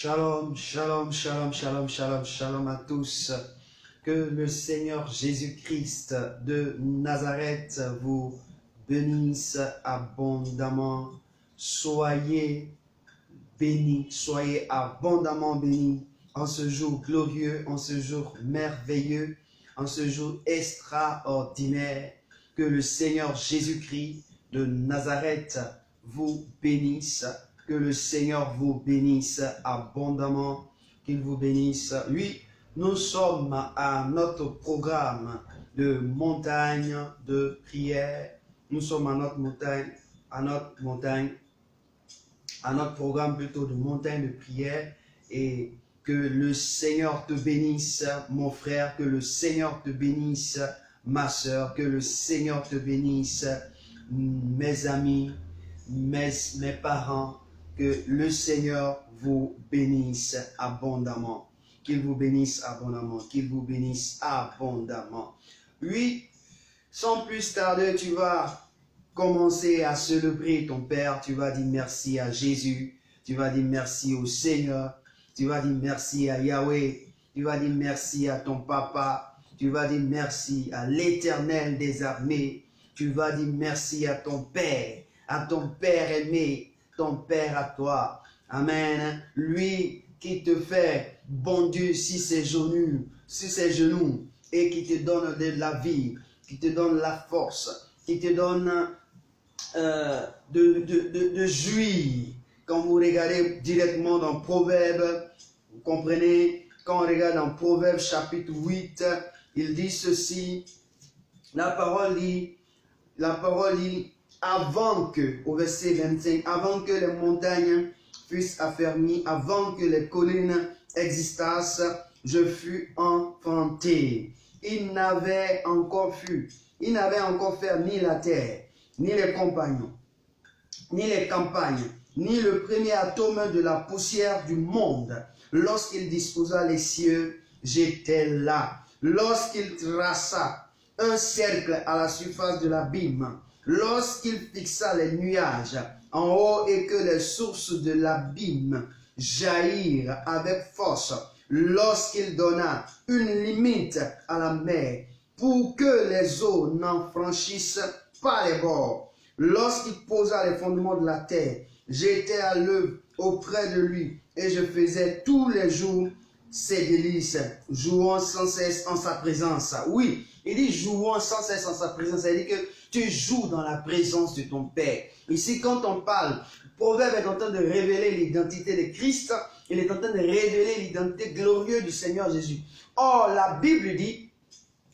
Shalom, shalom, shalom, shalom, shalom, shalom à tous. Que le Seigneur Jésus-Christ de Nazareth vous bénisse abondamment. Soyez bénis, soyez abondamment bénis en ce jour glorieux, en ce jour merveilleux, en ce jour extraordinaire. Que le Seigneur Jésus-Christ de Nazareth vous bénisse. Que le Seigneur vous bénisse abondamment, qu'il vous bénisse. Oui, nous sommes à notre programme de montagne de prière. Nous sommes à notre programme plutôt de montagne de prière. Et que le Seigneur te bénisse, mon frère, que le Seigneur te bénisse, ma soeur, que le Seigneur te bénisse, mes amis, mes parents. Que le Seigneur vous bénisse abondamment. Qu'il vous bénisse abondamment. Qu'il vous bénisse abondamment. Oui, sans plus tarder, tu vas commencer à célébrer ton Père. Tu vas dire merci à Jésus. Tu vas dire merci au Seigneur. Tu vas dire merci à Yahweh. Tu vas dire merci à ton papa. Tu vas dire merci à l'Éternel des armées. Tu vas dire merci à ton Père aimé. Ton Père à toi. Amen. Lui qui te fait bondir sur ses genoux et qui te donne de la vie, qui te donne la force, qui te donne de jouir. Quand vous regardez directement dans Proverbe, vous comprenez, quand on regarde dans Proverbe chapitre 8, il dit ceci, la parole dit, avant que, au verset 25, avant que les montagnes fussent affermies, avant que les collines existassent, je fus enfanté. Il n'avait encore fait ni la terre, ni les compagnons, ni les campagnes, ni le premier atome de la poussière du monde. Lorsqu'il disposa les cieux, j'étais là. Lorsqu'il traça un cercle à la surface de l'abîme, lorsqu'il fixa les nuages en haut et que les sources de l'abîme jaillirent avec force, lorsqu'il donna une limite à la mer pour que les eaux n'en franchissent pas les bords, lorsqu'il posa les fondements de la terre, j'étais à l'œuvre auprès de lui et je faisais tous les jours ses délices, jouant sans cesse en sa présence. Oui, il dit jouant sans cesse en sa présence, c'est-à-dire que tu joues dans la présence de ton Père. Ici, quand on parle, le Proverbe est en train de révéler l'identité de Christ, il est en train de révéler l'identité glorieuse du Seigneur Jésus. Or, la Bible dit,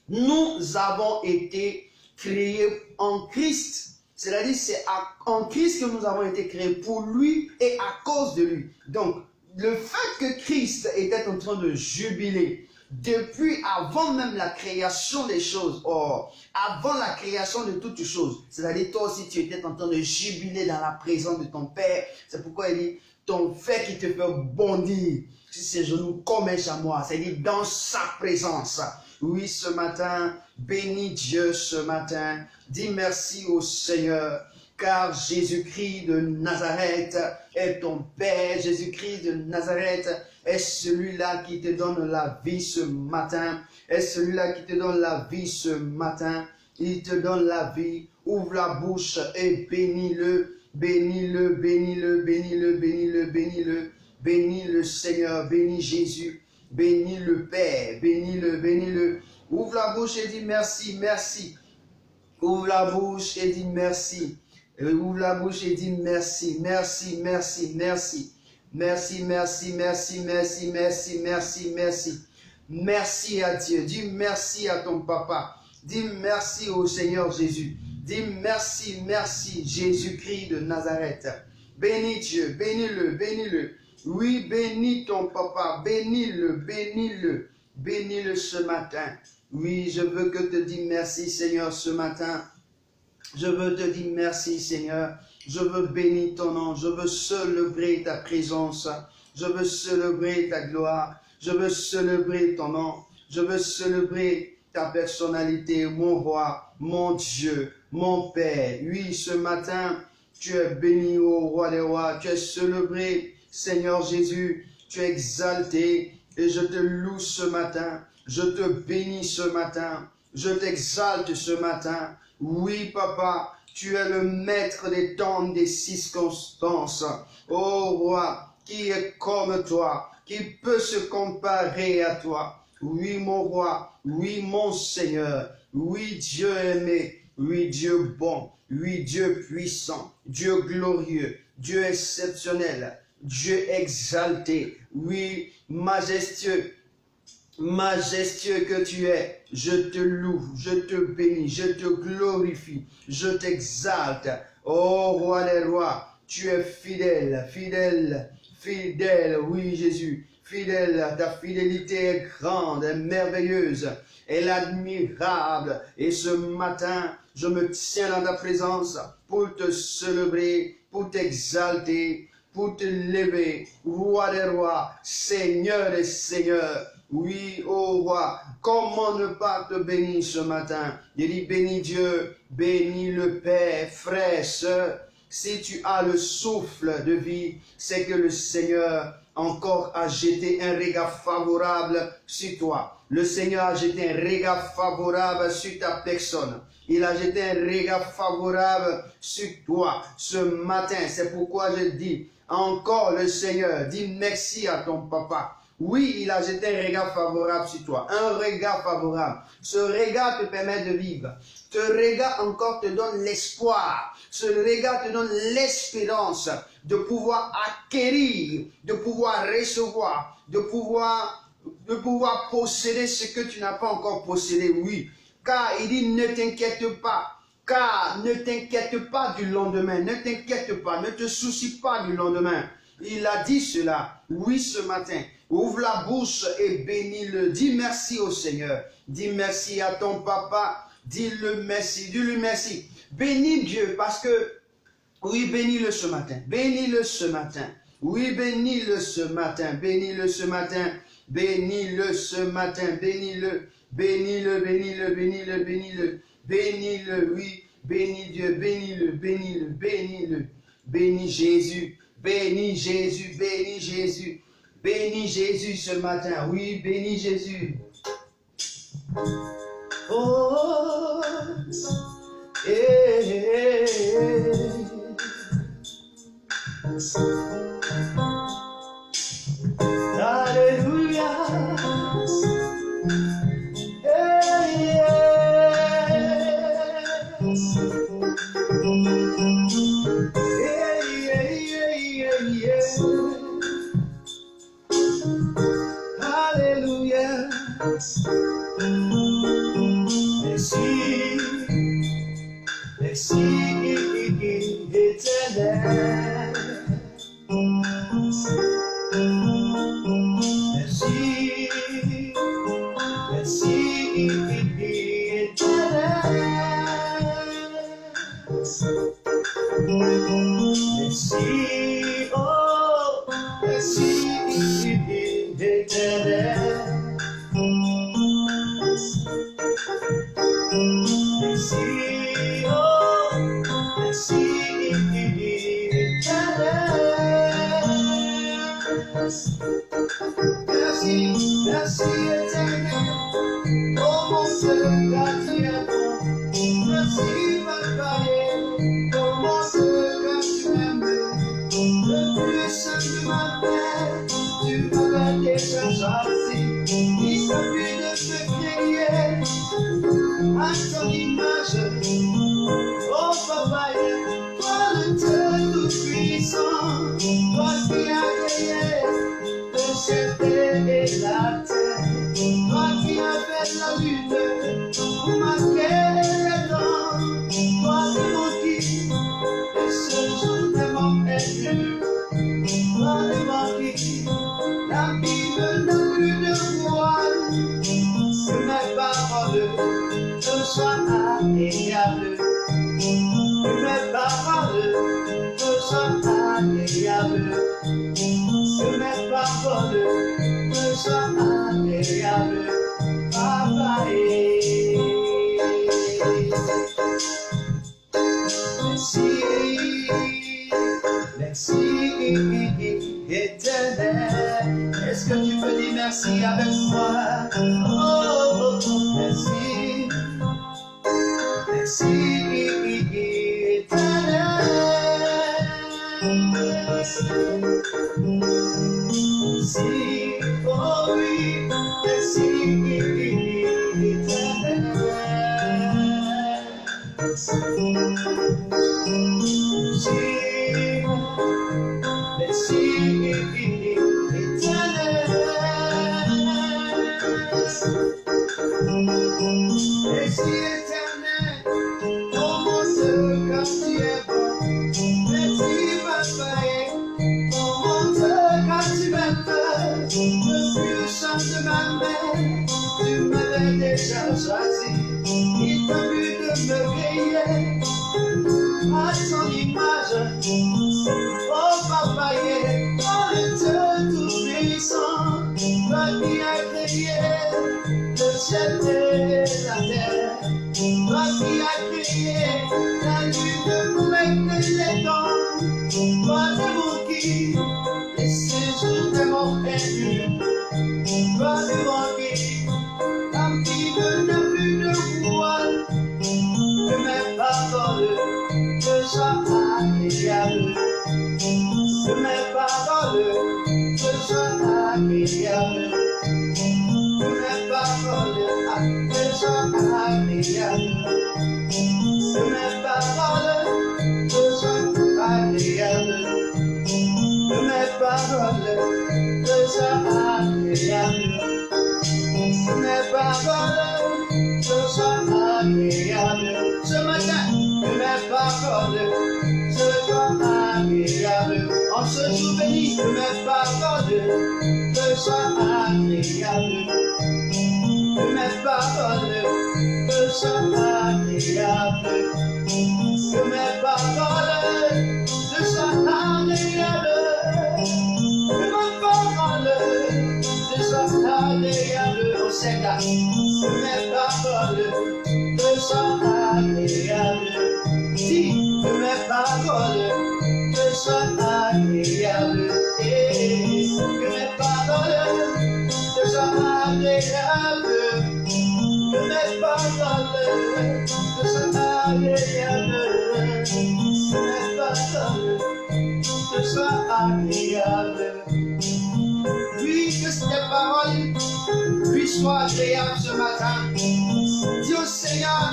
nous avons été créés en Christ. C'est-à-dire, c'est en Christ que nous avons été créés pour lui et à cause de lui. Donc, le fait que Christ était en train de jubiler depuis avant même la création des choses, avant la création de toutes choses, c'est-à-dire toi aussi tu étais en train de jubiler dans la présence de ton Père. C'est pourquoi il dit, ton fait qui te fait bondir sur ses genoux comme un chamois, c'est-à-dire dans sa présence. Oui, ce matin, bénis Dieu ce matin, dis merci au Seigneur, car Jésus-Christ de Nazareth est ton Père. Jésus-Christ de Nazareth est celui-là qui te donne la vie ce matin. Est celui-là qui te donne la vie ce matin. Il te donne la vie. Ouvre la bouche et bénis-le. Bénis-le, bénis-le, bénis-le, bénis-le, bénis-le. Bénis le Seigneur, bénis Jésus. Bénis le Père, bénis-le, bénis-le. Ouvre la bouche et dis merci, merci. Ouvre la bouche et dis merci. Ouvre la bouche et dis merci, merci, merci, merci. Merci, merci, merci, merci, merci, merci, merci. Merci à Dieu. Dis merci à ton papa. Dis merci au Seigneur Jésus. Dis merci, merci Jésus-Christ de Nazareth. Bénis Dieu, bénis-le, bénis-le. Oui, bénis ton papa, bénis-le, bénis-le, bénis-le ce matin. Oui, je veux que te dire merci Seigneur ce matin. Je veux te dire merci Seigneur. Je veux bénir ton nom. Je veux célébrer ta présence. Je veux célébrer ta gloire. Je veux célébrer ton nom. Je veux célébrer ta personnalité, mon roi, mon Dieu, mon Père. Oui, ce matin, tu es béni au roi des rois. Tu es célébré, Seigneur Jésus. tu es exalté et je te loue ce matin. Je te bénis ce matin. Je t'exalte ce matin. Oui, papa, tu es le maître des temps, des circonstances. Ô roi, qui est comme toi, qui peut se comparer à toi? Oui, mon roi, oui, mon Seigneur, oui, Dieu aimé, oui, Dieu bon, oui, Dieu puissant, Dieu glorieux, Dieu exceptionnel, Dieu exalté, oui, majestueux. Majestueux que tu es, je te loue, je te bénis, je te glorifie, je t'exalte. Ô roi des rois, tu es fidèle, fidèle, fidèle, oui Jésus, fidèle, ta fidélité est grande, est merveilleuse, elle est admirable. Et ce matin, je me tiens dans ta présence pour te célébrer, pour t'exalter, pour te lever, roi des rois, Seigneur des seigneurs. Oui, ô roi, comment ne pas te bénir ce matin? Je dis bénis Dieu, bénis le Père, frère, sœur. Si tu as le souffle de vie, c'est que le Seigneur encore a jeté un regard favorable sur toi. Le Seigneur a jeté un regard favorable sur ta personne. Il a jeté un regard favorable sur toi ce matin. C'est pourquoi je dis encore le Seigneur, dis merci à ton papa. Oui, il a jeté un regard favorable sur toi, un regard favorable. Ce regard te permet de vivre. Ce regard encore te donne l'espoir. Ce regard te donne l'espérance de pouvoir acquérir, de pouvoir recevoir, de pouvoir posséder ce que tu n'as pas encore possédé. Oui, car il dit ne t'inquiète pas. Car ne t'inquiète pas du lendemain, ne t'inquiète pas, ne te soucie pas du lendemain. Il a dit cela, oui, ce matin. Ouvre la bouche et bénis-le. Dis merci au Seigneur. Dis merci à ton papa. Dis-le merci, dis-lui merci. Bénis Dieu parce que, oui, bénis-le ce matin. Bénis-le ce matin. Oui, bénis-le ce matin. Bénis-le ce matin. Bénis-le ce matin. Bénis-le. Bénis-le, bénis-le, bénis-le, bénis-le. Bénis-le, oui. Bénis Dieu, bénis-le, bénis-le, bénis-le. Bénis Jésus. Bénis Jésus, bénis Jésus. Bénis Jésus ce matin. Oui, bénis Jésus. Oh, eh, eh, eh. Alléluia. Alléluia. Merci, merci éternel. Merci, merci éternel. Merci, oh, merci éternel. Merci, oh, merci éternel. Merci, merci éternel. Oh mon Dieu, gardien bon. Merci, ma Père. Oh mon Dieu, quand tu m'aimes. Le plus saint du matin, tu m'avais déjà choisi. Il s'agit de te créer à ton image. Oh papa, toi le Dieu tout-puissant, toi qui as créé le ciel et la terre, toi qui as fait la lune pour marquer les temps, toi qui m'en dis, et ce jour tellement perdu, toi qui m'en dis, la Bible n'a plus de voile, que mes paroles ne soient agréables, que mes paroles ne soient agréables, que mes paroles ne soient agréables, Papa. Merci, merci éternel. merci avec moi. Oh, merci. Merci, éternel. Merci, oh oui, merci, éternel. Merci, éternel. Merci, éternel. Oh mon Dieu, quand tu es bon. Merci, papa. Oh mon Dieu, quand tu m'aimes. Depuis le chant de ma mère, tu m'avais déjà choisi. Il t'a plu de me créer à son image. Oh papa, oh le Dieu tout-puissant, toi qui as créé le ciel et la terre, toi qui as créé la lune avec les dents, toi devant qui les séjours des morts perdus, toi devant qui l'âme qui n'a plus de voile, que mes paroles ne soient agréables. Que mes paroles te soient agréables. Que mes paroles te soient agréables. Que mes paroles te soient agréables. Que mes paroles te soient agréables. Que mes paroles te soient agréables. Ce matin, que mes paroles te soient agréables. En ce jour béni, que mes paroles te soient agréables. Que mes paroles te soient agréables. Que mes paroles te soient agréables. Que mes paroles te soient agréables. Au Seigneur, que mes paroles te soient agréables. Dis que mes paroles te soient agréables. Que mes paroles te soient agréables. Que mes paroles te soient agréables. Que mes paroles te soient agréables. Oui, que tes paroles lui soient agréables ce matin. Dis au Seigneur,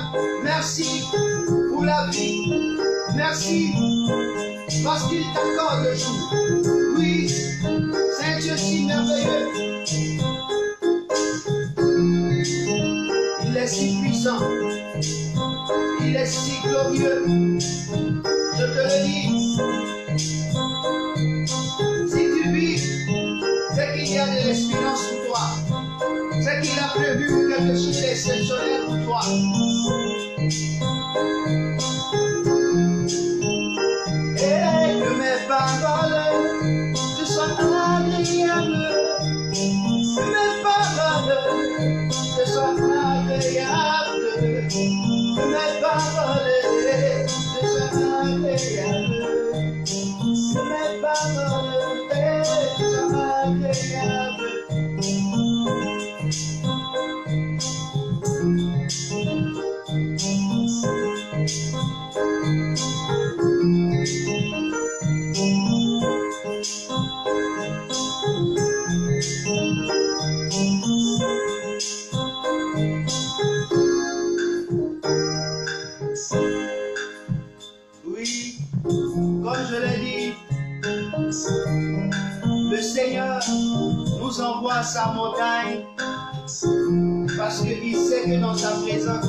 merci pour la vie. Merci parce qu'il t'accorde le jour. Oui, c'est un Dieu si merveilleux. Il est si puissant. Il est si glorieux. Je te le dis. Si tu vis, c'est qu'il y a de l'espérance pour toi. C'est qu'il a prévu quelque chose d'exceptionnel pour toi. Et que mes paroles te soient agréables. Que mes paroles te soient agréables. Que mes paroles te soient agréables. Que mes paroles te soient agréables. Oui, comme je l'ai dit, le Seigneur nous envoie sa montagne parce qu'il sait que dans sa présence,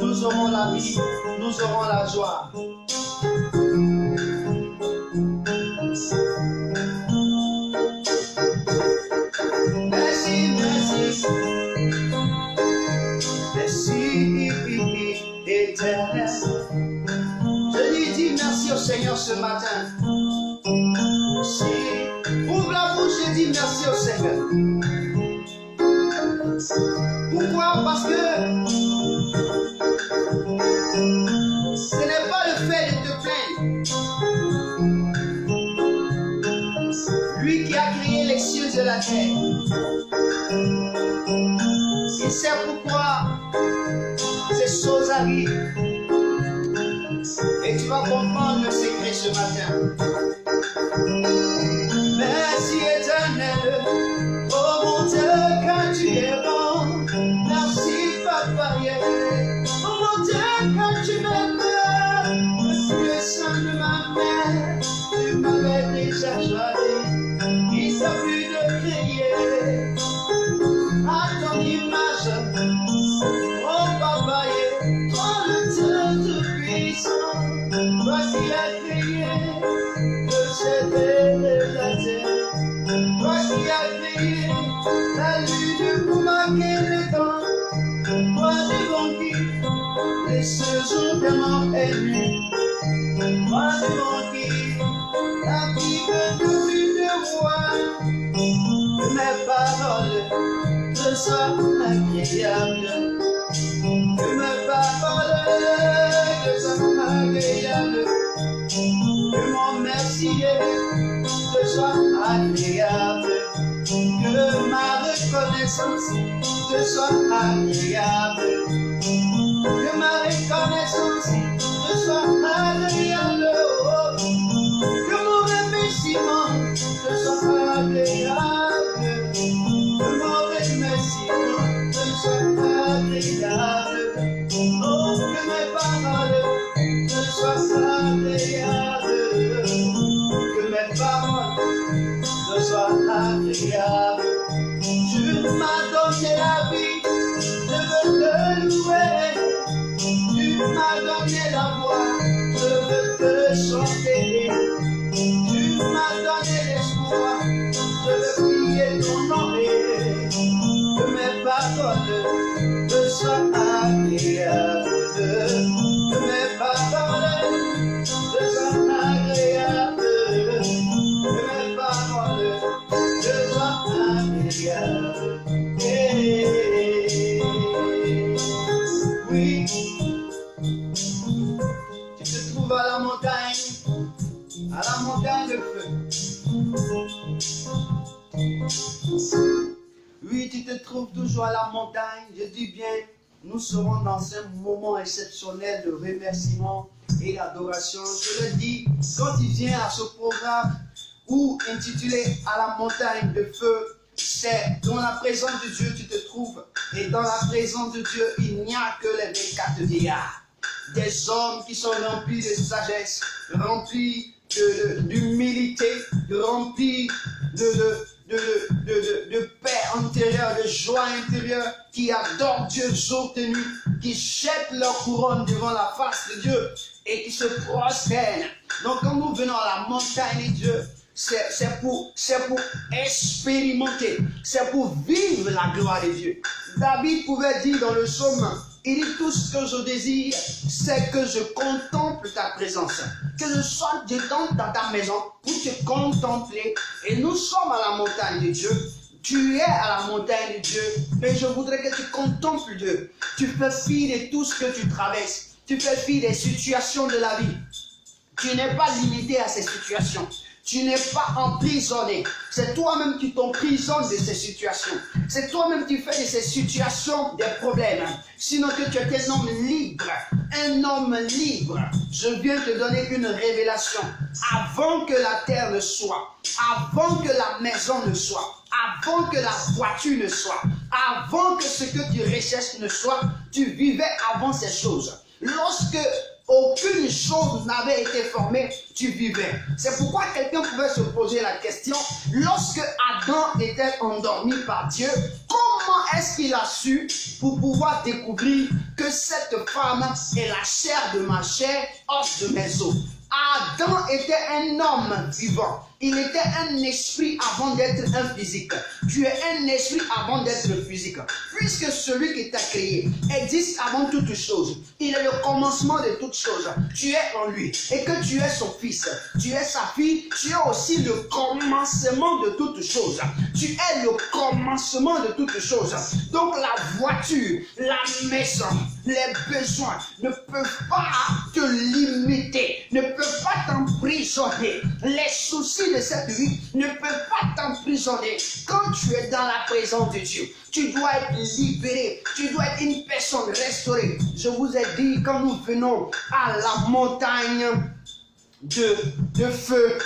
nous aurons la vie, nous aurons la joie. Merci, merci, merci, éternel. Je lui dis merci au Seigneur ce matin. Merci. Ouvre la bouche et dis merci au Seigneur. Pourquoi? Parce que ce n'est pas le fait de te plaindre. Lui qui a créé les cieux et la terre. Il sait pourquoi ces choses arrivent. Et tu vas comprendre le secret ce matin. Merci éternel, oh mon Dieu, quand tu es bon. Merci papa, oh mon Dieu, quand tu m'aimes. Le sang de ma mère, tu m'avais déjà choisi. Il t'a plu de crier à ton image. Oh papa, toi le Dieu tout-puissant, toi qui as créé le ciel et la terre, toi qui as créé la lune pour marquer le temps, toi devant qui les saisons tellement émues, toi devant qui la vie de tout de roi, mes paroles te soient agréables. Que mes paroles te soient agréables. Que mon merci te soit agréable. Que ma reconnaissance te soit agréable. Que ma reconnaissance te soit agréable. Que mon remerciement te soit agréable. Que mon remerciement te soit agréable. Oh, que mes paroles te soient agréables. Que mes paroles te soient agréables. Tu m'as donné la vie, je veux te louer. Tu m'as donné la voix, je veux te chanter. Tu m'as donné l'espoir, je veux prier ton nom. Que mes paroles te soient agréables. Que mes paroles te soient agréables. Que mes paroles te soient agréables. Oui, tu te trouves à la montagne de feu. Oui, tu te trouves toujours à la montagne. Je dis bien, nous serons dans un moment exceptionnel de remerciement et d'adoration. Je le dis, quand tu viens à ce programme ou intitulé à la montagne de feu, c'est dans la présence de Dieu tu te trouves. Et dans la présence de Dieu, il n'y a que les 24 vieillards. Des hommes qui sont remplis de sagesse, remplis d'humilité, remplis de paix intérieure, de joie intérieure, qui adorent Dieu jour et nuit, qui jettent leur couronne devant la face de Dieu et qui se prosternent. Donc quand nous venons à la montagne de Dieu, c'est pour expérimenter, c'est pour vivre la gloire de Dieu. David pouvait dire dans le psaume, il dit tout ce que je désire, c'est que je contemple ta présence. Que je sois dedans dans ta maison pour te contempler. Et nous sommes à la montagne de Dieu. Tu es à la montagne de Dieu. Mais je voudrais que tu contemples Dieu. Tu fais fi de tout ce que tu traverses. Tu fais fi des situations de la vie. Tu n'es pas limité à ces situations. Tu n'es pas emprisonné. C'est toi-même qui t'emprisonnes de ces situations. C'est toi-même qui fais de ces situations des problèmes. Sinon que tu es un homme libre. Un homme libre. Je viens te donner une révélation. Avant que la terre ne soit, avant que la maison ne soit, avant que la voiture ne soit, avant que ce que tu recherches ne soit, tu vivais avant ces choses. Lorsque aucune chose n'avait été formée, tu vivais. C'est pourquoi quelqu'un pouvait se poser la question, lorsque Adam était endormi par Dieu, comment est-ce qu'il a su pour pouvoir découvrir que cette femme est la chair de ma chair, os de mes os? Adam était un homme vivant. Il était un esprit avant d'être un physique. Tu es un esprit avant d'être physique. Puisque celui qui t'a créé existe avant toutes choses. Il est le commencement de toutes choses. Tu es en lui. Et que tu es son fils. Tu es sa fille. Tu es aussi le commencement de toutes choses. Tu es le commencement de toutes choses. Donc la voiture, la maison, les besoins ne peuvent pas te limiter. Ne peuvent pas t'emprisonner. Les soucis de cette vie ne peuvent pas t'emprisonner emprisonné. Quand tu es dans la présence de Dieu, tu dois être libéré. Tu dois être une personne restaurée. Je vous ai dit, quand nous venons à la montagne de feu,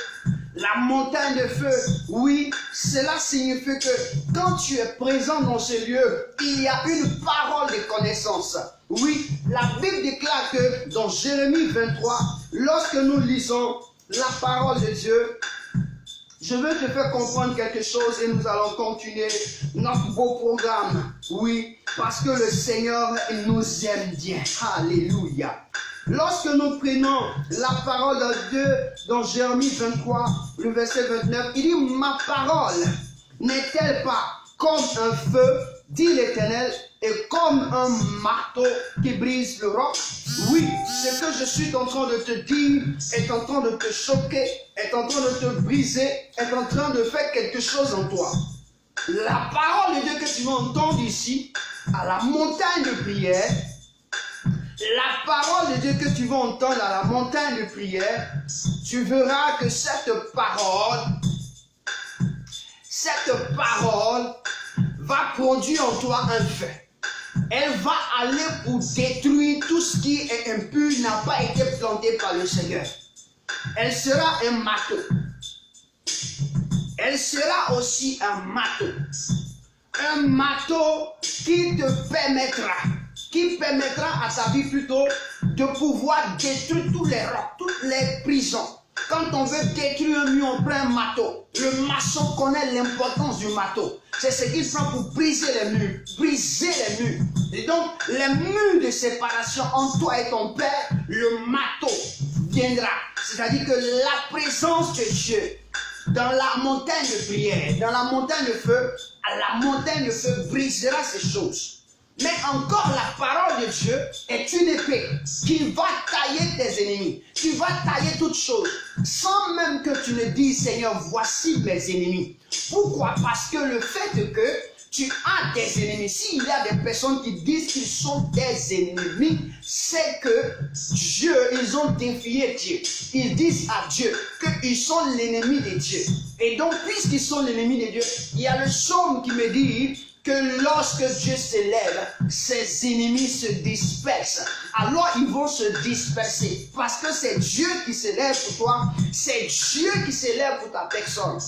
la montagne de feu, oui, cela signifie que quand tu es présent dans ce lieu, il y a une parole de connaissance. Oui, la Bible déclare que dans Jérémie 23, lorsque nous lisons la parole de Dieu, je veux te faire comprendre quelque chose et nous allons continuer notre beau programme. Oui, parce que le Seigneur nous aime bien. Alléluia. Lorsque nous prenons la parole de Dieu dans Jérémie 23, le verset 29, il dit, ma parole n'est-elle pas comme un feu, dit l'Éternel, et comme un marteau qui brise le roc? Oui, ce que je suis en train de te dire est en train de te choquer, est en train de te briser, est en train de faire quelque chose en toi. La parole de Dieu que tu vas entendre ici, à la montagne de prière, la parole de Dieu que tu vas entendre à la montagne de prière, tu verras que cette parole va produire en toi un fait. Elle va aller pour détruire tout ce qui est impur, n'a pas été planté par le Seigneur. Elle sera un marteau. Elle sera aussi un marteau. Un marteau qui te permettra à ta vie plutôt de pouvoir détruire tous les rocs, toutes les prisons. Quand on veut détruire un mur, on prend un marteau. Le maçon connaît l'importance du marteau. C'est ce qu'il prend pour briser les murs. Briser les murs. Et donc, les murs de séparation entre toi et ton Père, le marteau viendra. C'est-à-dire que la présence de Dieu dans la montagne de prière, dans la montagne de feu, la montagne de feu brisera ces choses. Mais encore la parole de Dieu est une épée qui va tailler tes ennemis, qui va tailler toutes choses, sans même que tu ne dises, Seigneur, voici mes ennemis. Pourquoi? Parce que le fait que tu as des ennemis, s'il y a des personnes qui disent qu'ils sont des ennemis, c'est que Dieu, ils ont défié Dieu. Ils disent à Dieu qu'ils sont l'ennemi de Dieu. Et donc, puisqu'ils sont l'ennemi de Dieu, il y a le psaume qui me dit que lorsque Dieu s'élève, ses ennemis se dispersent. Alors ils vont se disperser. Parce que c'est Dieu qui s'élève pour toi. C'est Dieu qui s'élève pour ta personne.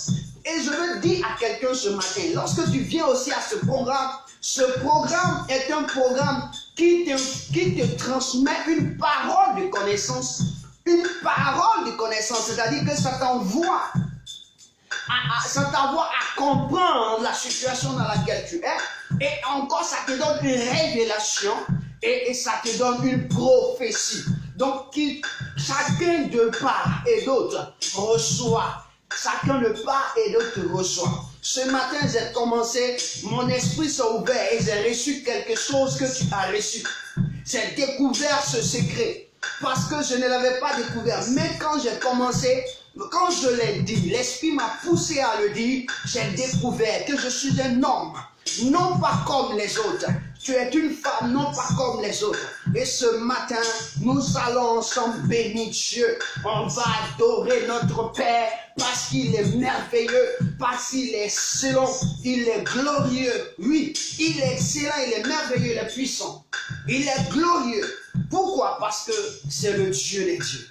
Et je veux dire à quelqu'un ce matin, lorsque tu viens aussi à ce programme est un programme qui te transmet une parole de connaissance. Une parole de connaissance, c'est-à-dire que ça t'envoie à comprendre la situation dans laquelle tu es. Et encore, ça te donne une révélation et ça te donne une prophétie. Donc, chacun de part et d'autre reçoit. Chacun de part et d'autre reçoit. Ce matin, j'ai commencé, mon esprit s'est ouvert et j'ai reçu quelque chose que tu as reçu. J'ai découvert ce secret parce que je ne l'avais pas découvert. Mais quand j'ai commencé, quand je l'ai dit, l'Esprit m'a poussé à le dire, j'ai découvert que je suis un homme, non pas comme les autres. Tu es une femme, non pas comme les autres. Et ce matin, nous allons ensemble bénir Dieu. On va adorer notre Père parce qu'il est merveilleux, parce qu'il est excellent, il est glorieux. Oui, il est excellent, il est merveilleux, il est puissant. Il est glorieux. Pourquoi? Parce que c'est le Dieu des dieux.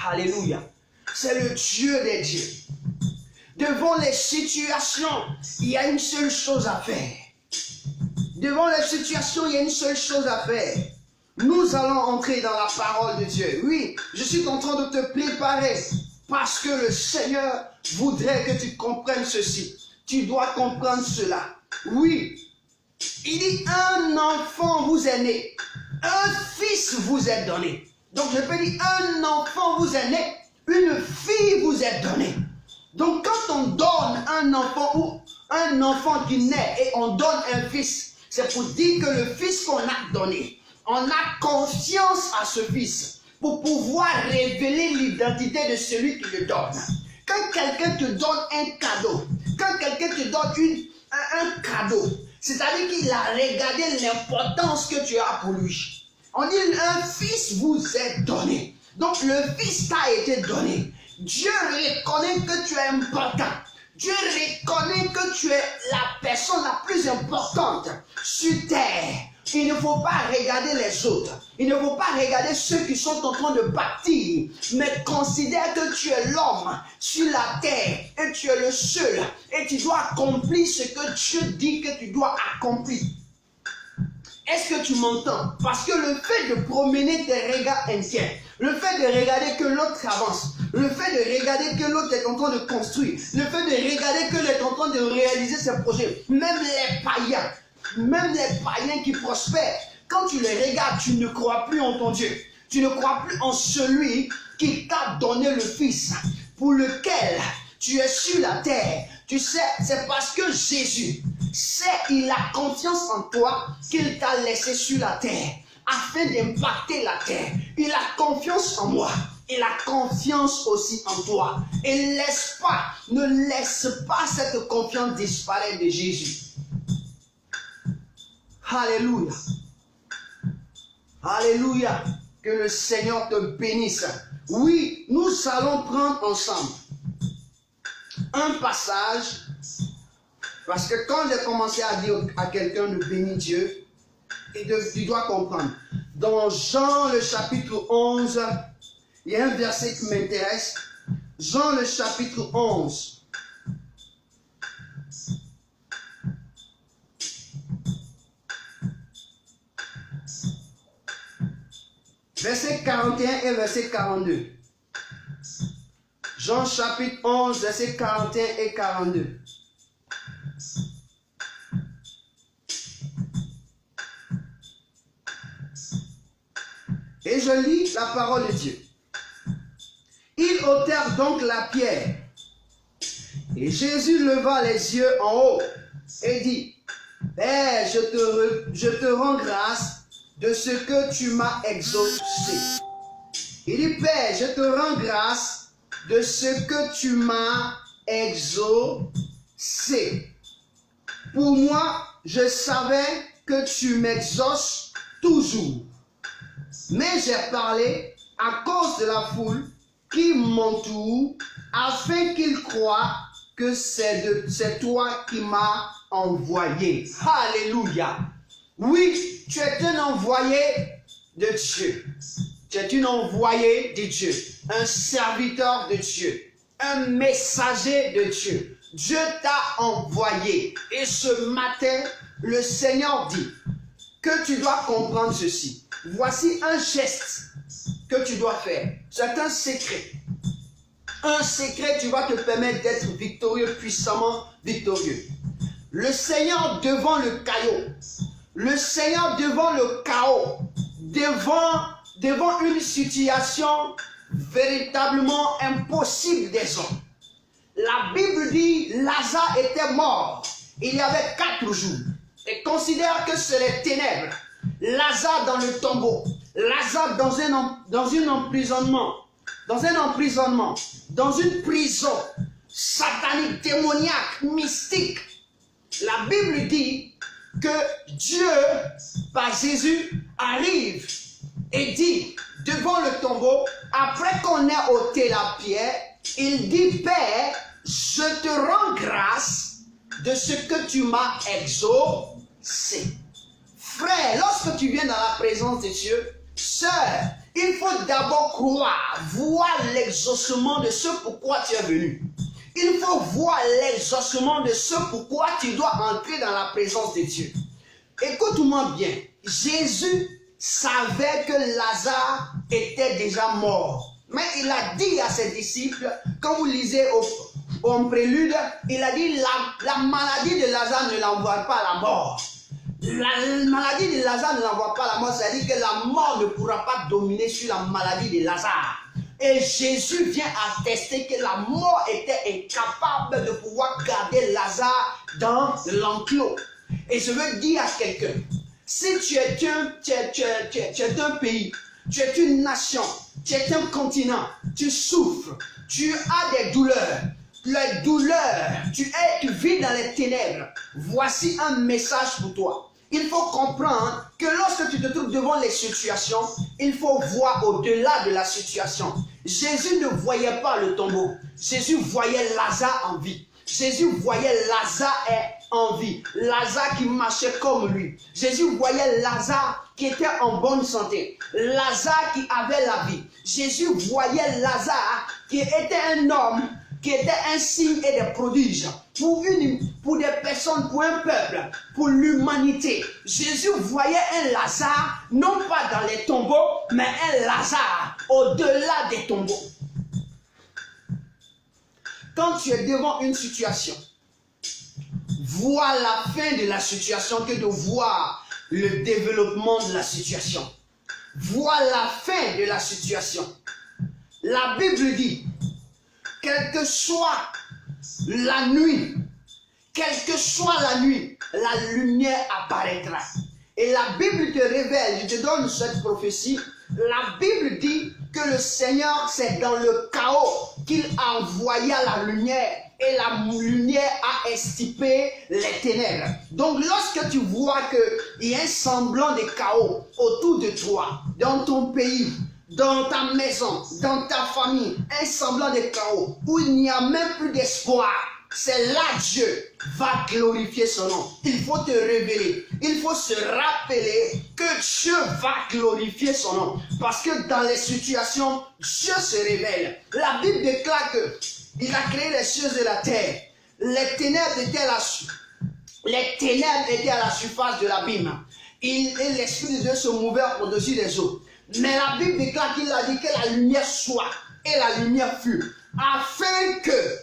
Alléluia. C'est le Dieu des dieux. Devant les situations, il y a une seule chose à faire. Devant les situations, il y a une seule chose à faire. Nous allons entrer dans la parole de Dieu. Oui, je suis en train de te préparer parce que le Seigneur voudrait que tu comprennes ceci. Tu dois comprendre cela. Oui, il dit un enfant vous est né, un fils vous est donné. Donc je peux dire un enfant vous est né, une fille vous est donnée. Donc quand on donne un enfant ou un enfant qui naît et on donne un fils, c'est pour dire que le fils qu'on a donné, on a confiance à ce fils pour pouvoir révéler l'identité de celui qui le donne. Quand quelqu'un te donne un cadeau, quand quelqu'un te donne un cadeau, c'est-à-dire qu'il a regardé l'importance que tu as pour lui. On dit un fils vous est donné. Donc le fils t'a été donné. Dieu reconnaît que tu es important. Dieu reconnaît que tu es la personne la plus importante sur terre. Il ne faut pas regarder les autres. Il ne faut pas regarder ceux qui sont en train de bâtir. Mais considère que tu es l'homme sur la terre. Et tu es le seul. Et tu dois accomplir ce que Dieu dit que tu dois accomplir. Est-ce que tu m'entends? Parce que le fait de promener tes regards internes, le fait de regarder que l'autre avance, le fait de regarder que l'autre est en train de construire, le fait de regarder que l'autre est en train de réaliser ses projets, même les païens qui prospèrent, quand tu les regardes, tu ne crois plus en ton Dieu. Tu ne crois plus en celui qui t'a donné le Fils, pour lequel tu es sur la terre. Tu sais, c'est parce que Jésus il a confiance en toi qu'il t'a laissé sur la terre, afin d'impacter la terre. Il a confiance en moi. Il a confiance aussi en toi. Et ne laisse pas cette confiance disparaître de Jésus. Alléluia. Alléluia. Que le Seigneur te bénisse. Oui, nous allons prendre ensemble un passage, parce que quand j'ai commencé à dire à quelqu'un de bénir Dieu, tu dois comprendre. Dans Jean le chapitre 11, il y a un verset qui m'intéresse. Jean le chapitre 11. Verset 41 et verset 42. Jean chapitre 11, verset 41 et 42. Et je lis la parole de Dieu. Ils ôtèrent donc la pierre. Et Jésus leva les yeux en haut et dit, Père, je te rends grâce de ce que tu m'as exaucé. Il dit, Père, je te rends grâce de ce que tu m'as exaucé. Pour moi, je savais que tu m'exauces toujours. Mais j'ai parlé à cause de la foule qui m'entoure, afin qu'ils croient que c'est toi qui m'as envoyé. Alléluia. Oui, tu es un envoyé de Dieu. Tu es une envoyée de Dieu. Un serviteur de Dieu. Un messager de Dieu. Dieu t'a envoyé. Et ce matin, le Seigneur dit que tu dois comprendre ceci. Voici un geste que tu dois faire. C'est un secret. Un secret qui va te permettre d'être victorieux, puissamment victorieux. Le Seigneur devant le caillot. Le Seigneur devant le chaos. Devant une situation véritablement impossible des hommes. La Bible dit Lazare était mort. Il y avait 4 jours. Et considère que c'est les ténèbres. Lazare dans le tombeau. Lazare dans un emprisonnement. Dans une prison satanique, démoniaque, mystique. La Bible dit que Dieu, par Jésus, arrive et dit devant le tombeau, après qu'on ait ôté la pierre, il dit, Père, je te rends grâce de ce que tu m'as exaucé. Frère, lorsque tu viens dans la présence de Dieu, sœur, il faut d'abord croire, voir l'exaucement de ce pourquoi tu es venu. Il faut voir l'exaucement de ce pourquoi tu dois entrer dans la présence de Dieu. Écoute-moi bien, Jésus savait que Lazare était déjà mort. Mais il a dit à ses disciples, quand vous lisez au prélude, il a dit la maladie de Lazare ne l'envoie pas à la mort. La maladie de Lazare ne l'envoie pas à la mort, c'est-à-dire que la mort ne pourra pas dominer sur la maladie de Lazare. Et Jésus vient attester que la mort était incapable de pouvoir garder Lazare dans l'enclos. Et je veux dire à quelqu'un, si tu es un pays, tu es une nation, tu es un continent, tu souffres, tu as des douleurs, les douleurs, tu vis dans les ténèbres, voici un message pour toi. Il faut comprendre que lorsque tu te trouves devant les situations, il faut voir au-delà de la situation. Jésus ne voyait pas le tombeau. Jésus voyait Lazare en vie. Jésus voyait Lazare en vie. Lazare qui marchait comme lui. Jésus voyait Lazare qui était en bonne santé. Lazare qui avait la vie. Jésus voyait Lazare qui était un homme, qui était un signe et des prodiges pour des personnes, pour un peuple, pour l'humanité. Jésus voyait un Lazare, non pas dans les tombeaux, mais un Lazare au-delà des tombeaux. Quand tu es devant une situation, vois la fin de la situation que de voir le développement de la situation. Vois la fin de la situation. La Bible dit, quelle que soit la nuit, la lumière apparaîtra. Et la Bible te révèle, je te donne cette prophétie, la Bible dit que le Seigneur, c'est dans le chaos qu'il envoya la lumière et la lumière a extirpé les ténèbres. Donc lorsque tu vois qu'il y a un semblant de chaos autour de toi, dans ton pays, dans ta maison, dans ta famille, un semblant de chaos où il n'y a même plus d'espoir, c'est là Dieu va glorifier son nom. Il faut te révéler, il faut se rappeler que Dieu va glorifier son nom. Parce que dans les situations, Dieu se révèle. La Bible déclare qu'il a créé les cieux et la terre. Les ténèbres étaient à la surface de l'abîme. Et l'Esprit de Dieu se mouvait au-dessus des eaux. Mais la Bible déclare qu'il a dit que la lumière soit, et la lumière fut, afin que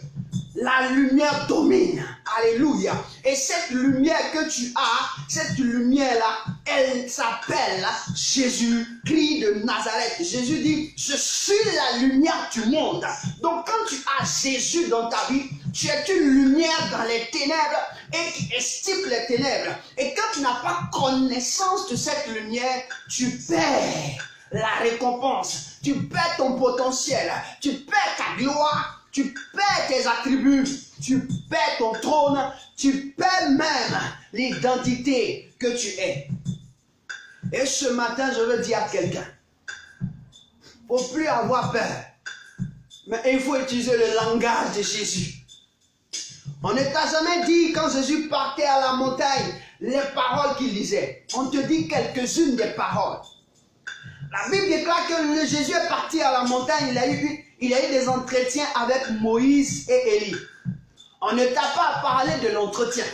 la lumière domine. Alléluia. Et cette lumière que tu as, cette lumière-là, elle s'appelle Jésus-Christ de Nazareth. Jésus dit, je suis la lumière du monde. Donc quand tu as Jésus dans ta vie, tu es une lumière dans les ténèbres et qui extirpe les ténèbres. Et quand tu n'as pas connaissance de cette lumière, tu perds la récompense, tu perds ton potentiel, tu perds ta gloire, tu perds tes attributs, tu perds ton trône, tu perds même l'identité que tu es. Et ce matin, je veux dire à quelqu'un, il ne faut plus avoir peur, mais il faut utiliser le langage de Jésus. On ne t'a jamais dit, quand Jésus partait à la montagne, les paroles qu'il disait. On te dit quelques-unes des paroles. La Bible déclare que Jésus est parti à la montagne, il a eu des entretiens avec Moïse et Élie. On ne t'a pas parlé de l'entretien.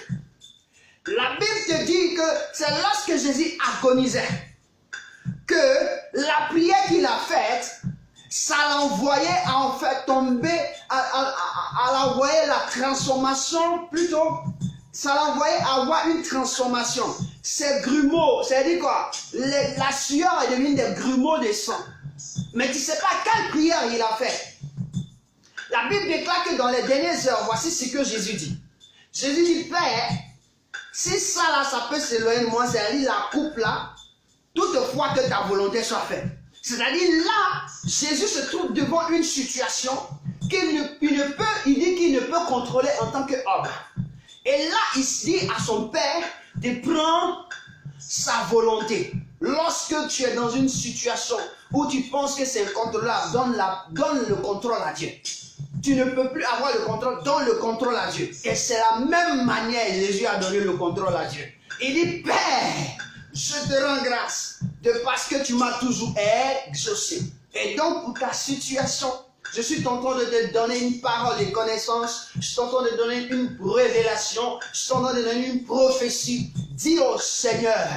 La Bible te dit que c'est lorsque Jésus agonisait que la prière qu'il a faite, ça l'envoyait à en fait tomber, à l'envoyer la transformation plutôt. Ça l'envoyait à avoir une transformation. Ces grumeaux, c'est-à-dire quoi? La sueur est devenue des grumeaux de sang. Mais tu ne sais pas quelle prière il a fait. La Bible déclare que dans les dernières heures, voici ce que Jésus dit. Jésus dit, Père, si ça là, ça peut s'éloigner de moi, c'est-à-dire la coupe là, toutefois que ta volonté soit faite. C'est-à-dire là, Jésus se trouve devant une situation il dit qu'il ne peut contrôler en tant qu'homme. Et là, il dit à son Père de prendre sa volonté. Lorsque tu es dans une situation où tu penses que c'est incontrôlable, donne le contrôle à Dieu. Tu ne peux plus avoir le contrôle, donne le contrôle à Dieu. Et c'est la même manière que Jésus a donné le contrôle à Dieu. Il dit, Père, je te rends grâce parce que tu m'as toujours exaucé. Et donc pour ta situation, je suis en train de te donner une parole de connaissance, je suis en train de te donner une révélation, je suis en train de te donner une prophétie. Dis au Seigneur,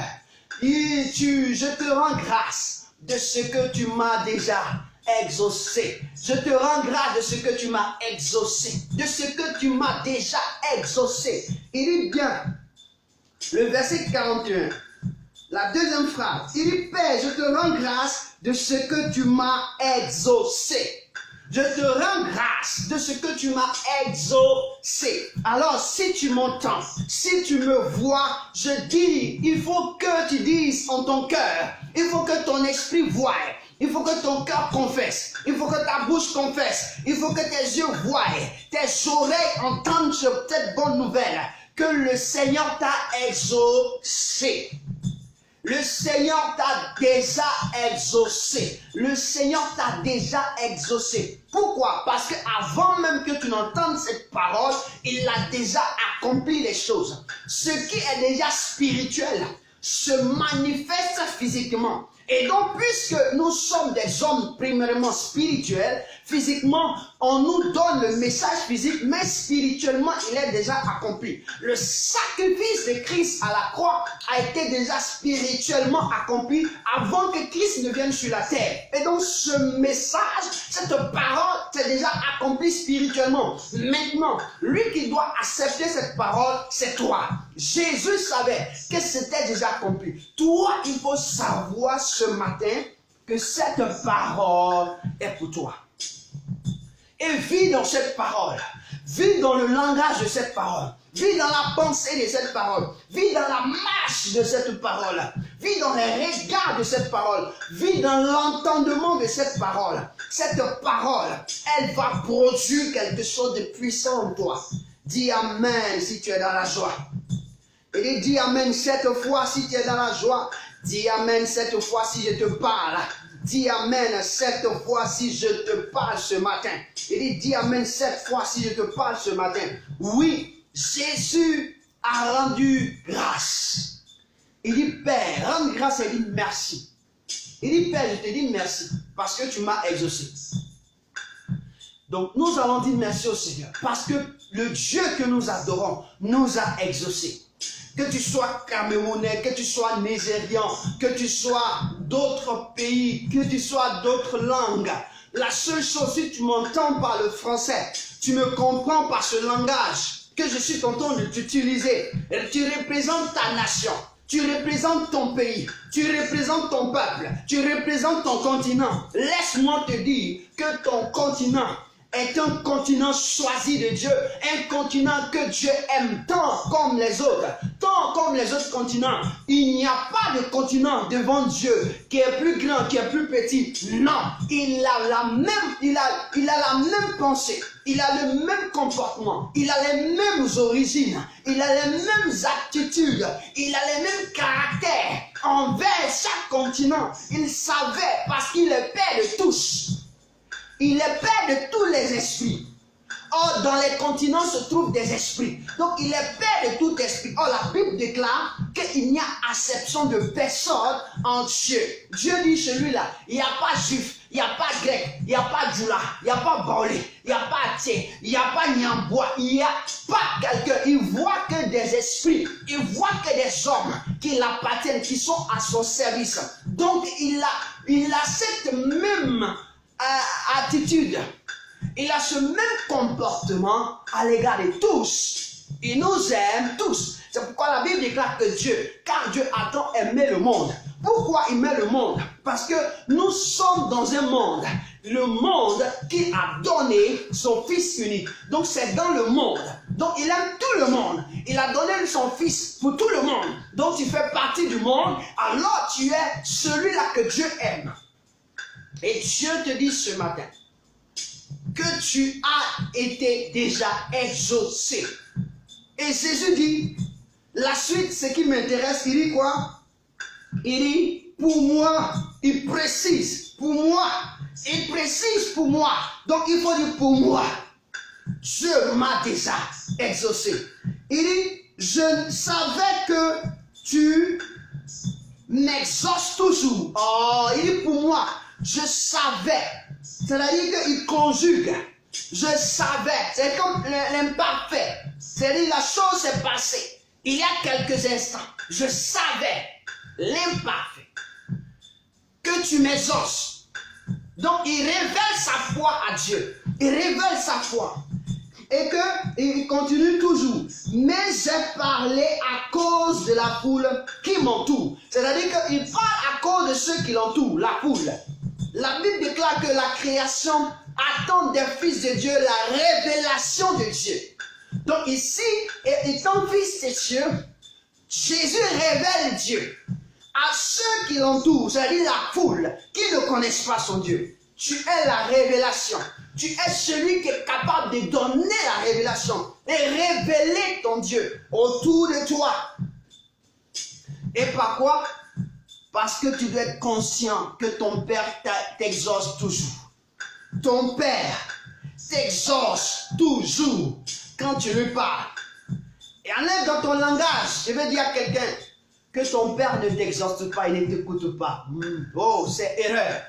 je te rends grâce de ce que tu m'as déjà exaucé. Je te rends grâce de ce que tu m'as exaucé, de ce que tu m'as déjà exaucé. Il dit bien, le verset 41, la deuxième phrase, il dit, Père, je te rends grâce de ce que tu m'as exaucé. Je te rends grâce de ce que tu m'as exaucé. Alors, si tu m'entends, si tu me vois, je dis, il faut que tu dises en ton cœur, il faut que ton esprit voie, il faut que ton cœur confesse, il faut que ta bouche confesse, il faut que tes yeux voient, tes oreilles entendent cette bonne nouvelle, que le Seigneur t'a exaucé. Le Seigneur t'a déjà exaucé. Le Seigneur t'a déjà exaucé. Pourquoi? Parce qu'avant même que tu n'entendes cette parole, il a déjà accompli les choses. Ce qui est déjà spirituel se manifeste physiquement. Et donc, puisque nous sommes des hommes primairement spirituels, physiquement, on nous donne le message physique, mais spirituellement, il est déjà accompli. Le sacrifice de Christ à la croix a été déjà spirituellement accompli avant que Christ ne vienne sur la terre. Et donc, ce message, cette parole, c'est déjà accompli spirituellement. Maintenant, lui qui doit accepter cette parole, c'est toi. Jésus savait que c'était déjà accompli. Toi, il faut savoir ce matin que cette parole est pour toi. Et vis dans cette parole. Vis dans le langage de cette parole. Vis dans la pensée de cette parole. Vis dans la marche de cette parole. Vis dans les regards de cette parole. Vis dans l'entendement de cette parole. Cette parole, elle va produire quelque chose de puissant en toi. Dis Amen si tu es dans la joie. Et dis Amen cette fois si tu es dans la joie. Dis Amen cette fois si je te parle. Dis Amen cette fois si je te parle ce matin. Et dis Amen cette fois si je te parle ce matin. Oui, Jésus a rendu grâce. Il dit Père, rends grâce et dit merci. Il dit Père, je te dis merci parce que tu m'as exaucé. Donc nous allons dire merci au Seigneur parce que le Dieu que nous adorons nous a exaucés. Que tu sois camerounais, que tu sois nigérian, que tu sois d'autres pays, que tu sois d'autres langues. La seule chose, si tu m'entends par le français, tu me comprends par ce langage que je suis en train de t'utiliser. Tu représentes ta nation, tu représentes ton pays, tu représentes ton peuple, tu représentes ton continent. Laisse-moi te dire que ton continent est un continent choisi de Dieu, un continent que Dieu aime tant comme les autres continents. Il n'y a pas de continent devant Dieu qui est plus grand, qui est plus petit. Non, il a la même pensée, il a le même comportement, il a les mêmes origines, il a les mêmes attitudes, il a les mêmes caractères envers chaque continent. Il savait parce qu'il est Père de tous. Il est Père de tous les esprits. Or, dans les continents se trouvent des esprits. Donc, il est Père de tout esprit. Or, la Bible déclare qu'il n'y a acception de personne en Dieu. Dieu dit celui-là, il n'y a pas juif, il n'y a pas grec, il n'y a pas djoula, il n'y a pas baoulé, il n'y a pas athée, il n'y a pas nyambois, il n'y a pas quelqu'un. Il voit que des esprits, il voit que des hommes qui l'appartiennent, qui sont à son service. Donc, il a cette même attitude, il a ce même comportement à l'égard de tous. Il nous aime tous. C'est pourquoi la Bible déclare que car Dieu a tant aimé le monde. Pourquoi il aimait le monde? Parce que nous sommes dans un monde, le monde qui a donné son Fils unique. Donc c'est dans le monde. Donc il aime tout le monde. Il a donné son Fils pour tout le monde. Donc tu fais partie du monde, alors tu es celui-là que Dieu aime. Et Dieu te dit ce matin que tu as été déjà exaucé. Et Jésus dit, la suite, ce qui m'intéresse, il dit quoi? Il dit, pour moi, il précise, pour moi, il précise pour moi. Donc il faut dire pour moi, Dieu m'a déjà exaucé. Il dit, je savais que tu m'exauces toujours. Oh, il dit pour moi, je savais. C'est-à-dire qu'il conjugue. Je savais. C'est comme l'imparfait. C'est-à-dire la chose s'est passée. Il y a quelques instants. Je savais l'imparfait. Que tu m'exauces. Donc il révèle sa foi à Dieu. Il révèle sa foi. Et qu'il continue toujours. Mais j'ai parlé à cause de la foule qui m'entoure. C'est-à-dire qu'il parle à cause de ceux qui l'entourent, la foule. La Bible déclare que la création attend des fils de Dieu la révélation de Dieu. Donc ici, étant fils de Dieu, Jésus révèle Dieu à ceux qui l'entourent, c'est-à-dire la foule, qui ne connaissent pas son Dieu. Tu es la révélation. Tu es celui qui est capable de donner la révélation et révéler ton Dieu autour de toi. Et par quoi? Parce que tu dois être conscient que ton Père t'exauce toujours. Ton Père t'exauce toujours quand tu lui parles. Et enlève dans ton langage, je vais dire à quelqu'un que ton Père ne t'exauce pas, il ne t'écoute pas. Oh, c'est erreur.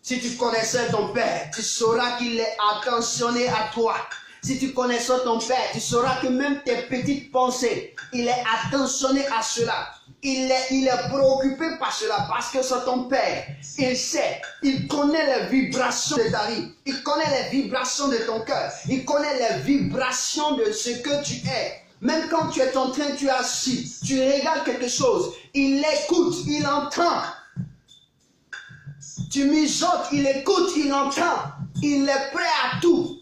Si tu connaissais ton Père, tu sauras qu'il est attentionné à toi. Si tu connaissais ton Père, tu sauras que même tes petites pensées, il est attentionné à cela. Il est préoccupé par cela parce que c'est ton Père. Il sait, il connaît les vibrations de ta vie. Il connaît les vibrations de ton cœur. Il connaît les vibrations de ce que tu es. Même quand tu es en train, tu es assis, tu regardes quelque chose, il écoute, il entend. Tu mijotes, il écoute, il entend. Il est prêt à tout.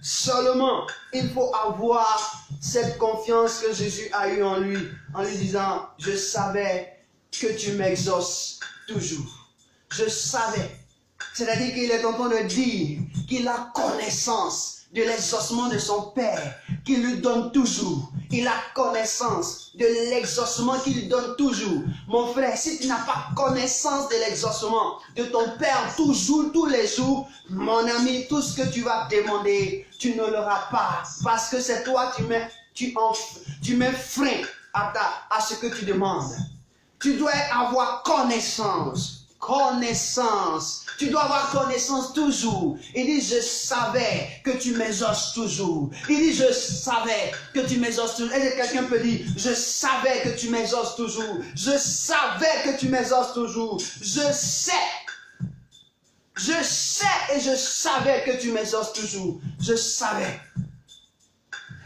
Seulement, il faut avoir cette confiance que Jésus a eue en lui disant, je savais que tu m'exauces toujours. Je savais. C'est-à-dire qu'il est en train de dire qu'il a connaissance de l'exaucement de son Père, qu'il lui donne toujours. Il a connaissance de l'exaucement qu'il donne toujours. Mon frère, si tu n'as pas connaissance de l'exaucement de ton Père toujours, tous les jours, mon ami, tout ce que tu vas demander, tu ne l'auras pas. Parce que c'est toi, tu mets frein à ce que tu demandes. Tu dois avoir connaissance. Connaissance. Tu dois avoir connaissance toujours. Il dit, je savais que tu m'exauces toujours. Il dit, je savais que tu m'exauces toujours. Et quelqu'un peut dire, je savais que tu m'exauces toujours. Je savais que tu m'exauces toujours. Je sais. Je sais et je savais que tu m'exauces toujours. Je savais.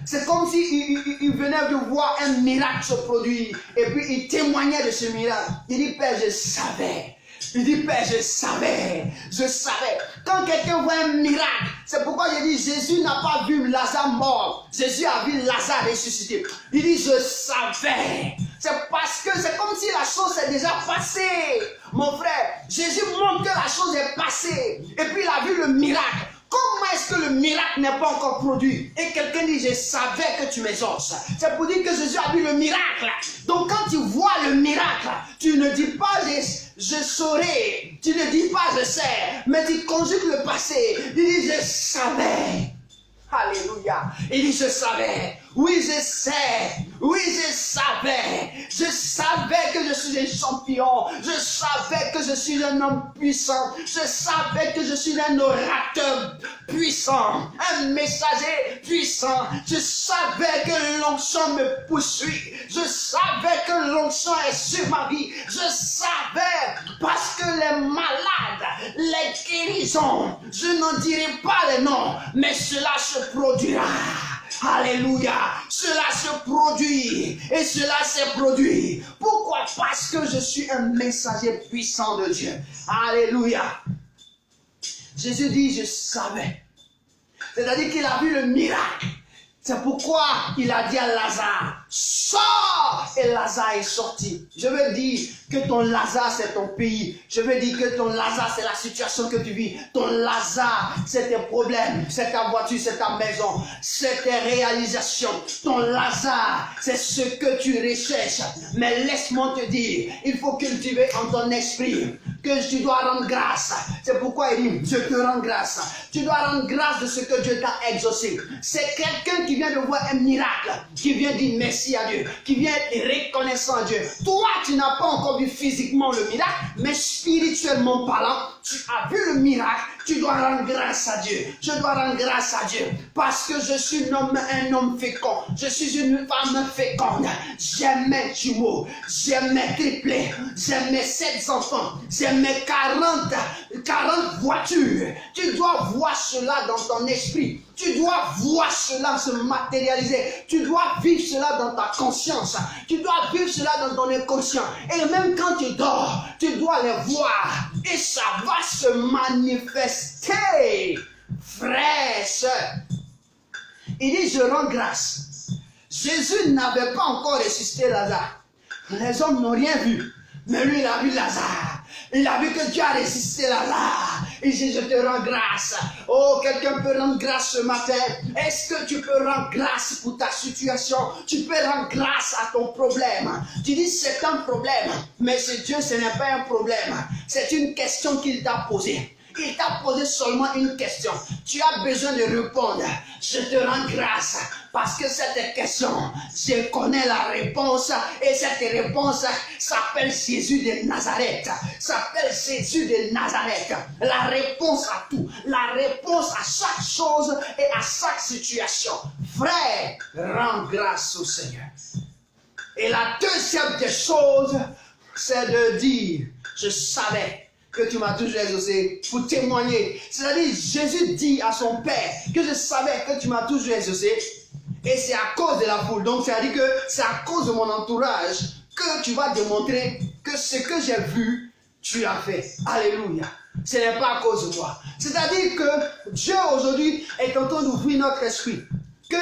C'est comme s'il venait de voir un miracle se produire. Et puis il témoignait de ce miracle. Il dit, Père, je savais. Il dit, Père, je savais. Quand quelqu'un voit un miracle, c'est pourquoi je dis, Jésus n'a pas vu Lazare mort. Jésus a vu Lazare ressuscité. Il dit, je savais. C'est parce que c'est comme si la chose est déjà passée. Mon frère, Jésus montre que la chose est passée. Et puis il a vu le miracle. Comment est-ce que le miracle n'est pas encore produit? Et quelqu'un dit, je savais que tu m'exauces. C'est pour dire que Jésus a vu le miracle. Donc quand tu vois le miracle, tu ne dis pas, je saurai. Tu ne dis pas, je sais. Mais tu conjugues le passé. Il dit, je savais. Alléluia. Il dit, je savais. Oui, je sais. Oui, je savais. Je savais que je suis un champion. Je savais que je suis un homme puissant. Je savais que je suis un orateur puissant. Un messager puissant. Je savais que l'onction me poursuit. Je savais que l'onction est sur ma vie. Je savais parce que les malades, les guérisons, je n'en dirai pas les noms, mais cela se produira. Alléluia. Cela se produit. Et cela s'est produit. Pourquoi? Parce que je suis un messager puissant de Dieu. Alléluia. Jésus dit, je savais. C'est-à-dire qu'il a vu le miracle. C'est pourquoi il a dit à Lazare, sors! Et Lazare est sorti. Je veux dire que ton Lazare, c'est ton pays. Je veux dire que ton Lazare, c'est la situation que tu vis. Ton Lazare, c'est tes problèmes. C'est ta voiture, c'est ta maison. C'est tes réalisations. Ton Lazare, c'est ce que tu recherches. Mais laisse-moi te dire, il faut cultiver en ton esprit que tu dois rendre grâce. C'est pourquoi il dit, je te rends grâce. Tu dois rendre grâce de ce que Dieu t'a exaucé. C'est quelqu'un qui vient de voir un miracle, qui vient dire merci à Dieu, qui vient être reconnaissant à Dieu. Toi, tu n'as pas encore vu physiquement le miracle, mais spirituellement parlant, tu as vu le miracle, tu dois rendre grâce à Dieu. Je dois rendre grâce à Dieu parce que je suis un homme fécond. Je suis une femme féconde. J'ai mes jumeaux, j'ai mes triplés, j'ai mes 7 enfants, j'ai mes 40 voitures. Tu dois voir cela dans ton esprit. Tu dois voir cela se matérialiser. Tu dois vivre cela dans ta conscience. Tu dois vivre cela dans ton inconscient. Et même quand tu dors, tu dois les voir. Et ça va se manifester. Frère, sœur. Il dit, je rends grâce. Jésus n'avait pas encore ressuscité Lazare. Les hommes n'ont rien vu. Mais lui, il a vu Lazare. Il a vu que Dieu a résisté là. Il dit, je te rends grâce. Oh, quelqu'un peut rendre grâce ce matin. Est-ce que tu peux rendre grâce pour ta situation? Tu peux rendre grâce à ton problème. Tu dis, c'est un problème. Mais c'est Dieu, ce n'est pas un problème. C'est une question qu'il t'a posée. Il t'a posé seulement une question. Tu as besoin de répondre. Je te rends grâce parce que cette question, je connais la réponse et cette réponse s'appelle Jésus de Nazareth. S'appelle Jésus de Nazareth. La réponse à tout. La réponse à chaque chose et à chaque situation. Frère, rends grâce au Seigneur. Et la deuxième des choses, c'est de dire, je savais que tu m'as toujours exaucé pour témoigner. C'est-à-dire, Jésus dit à son Père que je savais que tu m'as toujours exaucé et c'est à cause de la foule. Donc, c'est-à-dire que c'est à cause de mon entourage que tu vas démontrer que ce que j'ai vu, tu as fait. Alléluia. Ce n'est pas à cause de moi. C'est-à-dire que Dieu aujourd'hui est en train d'ouvrir notre esprit. Que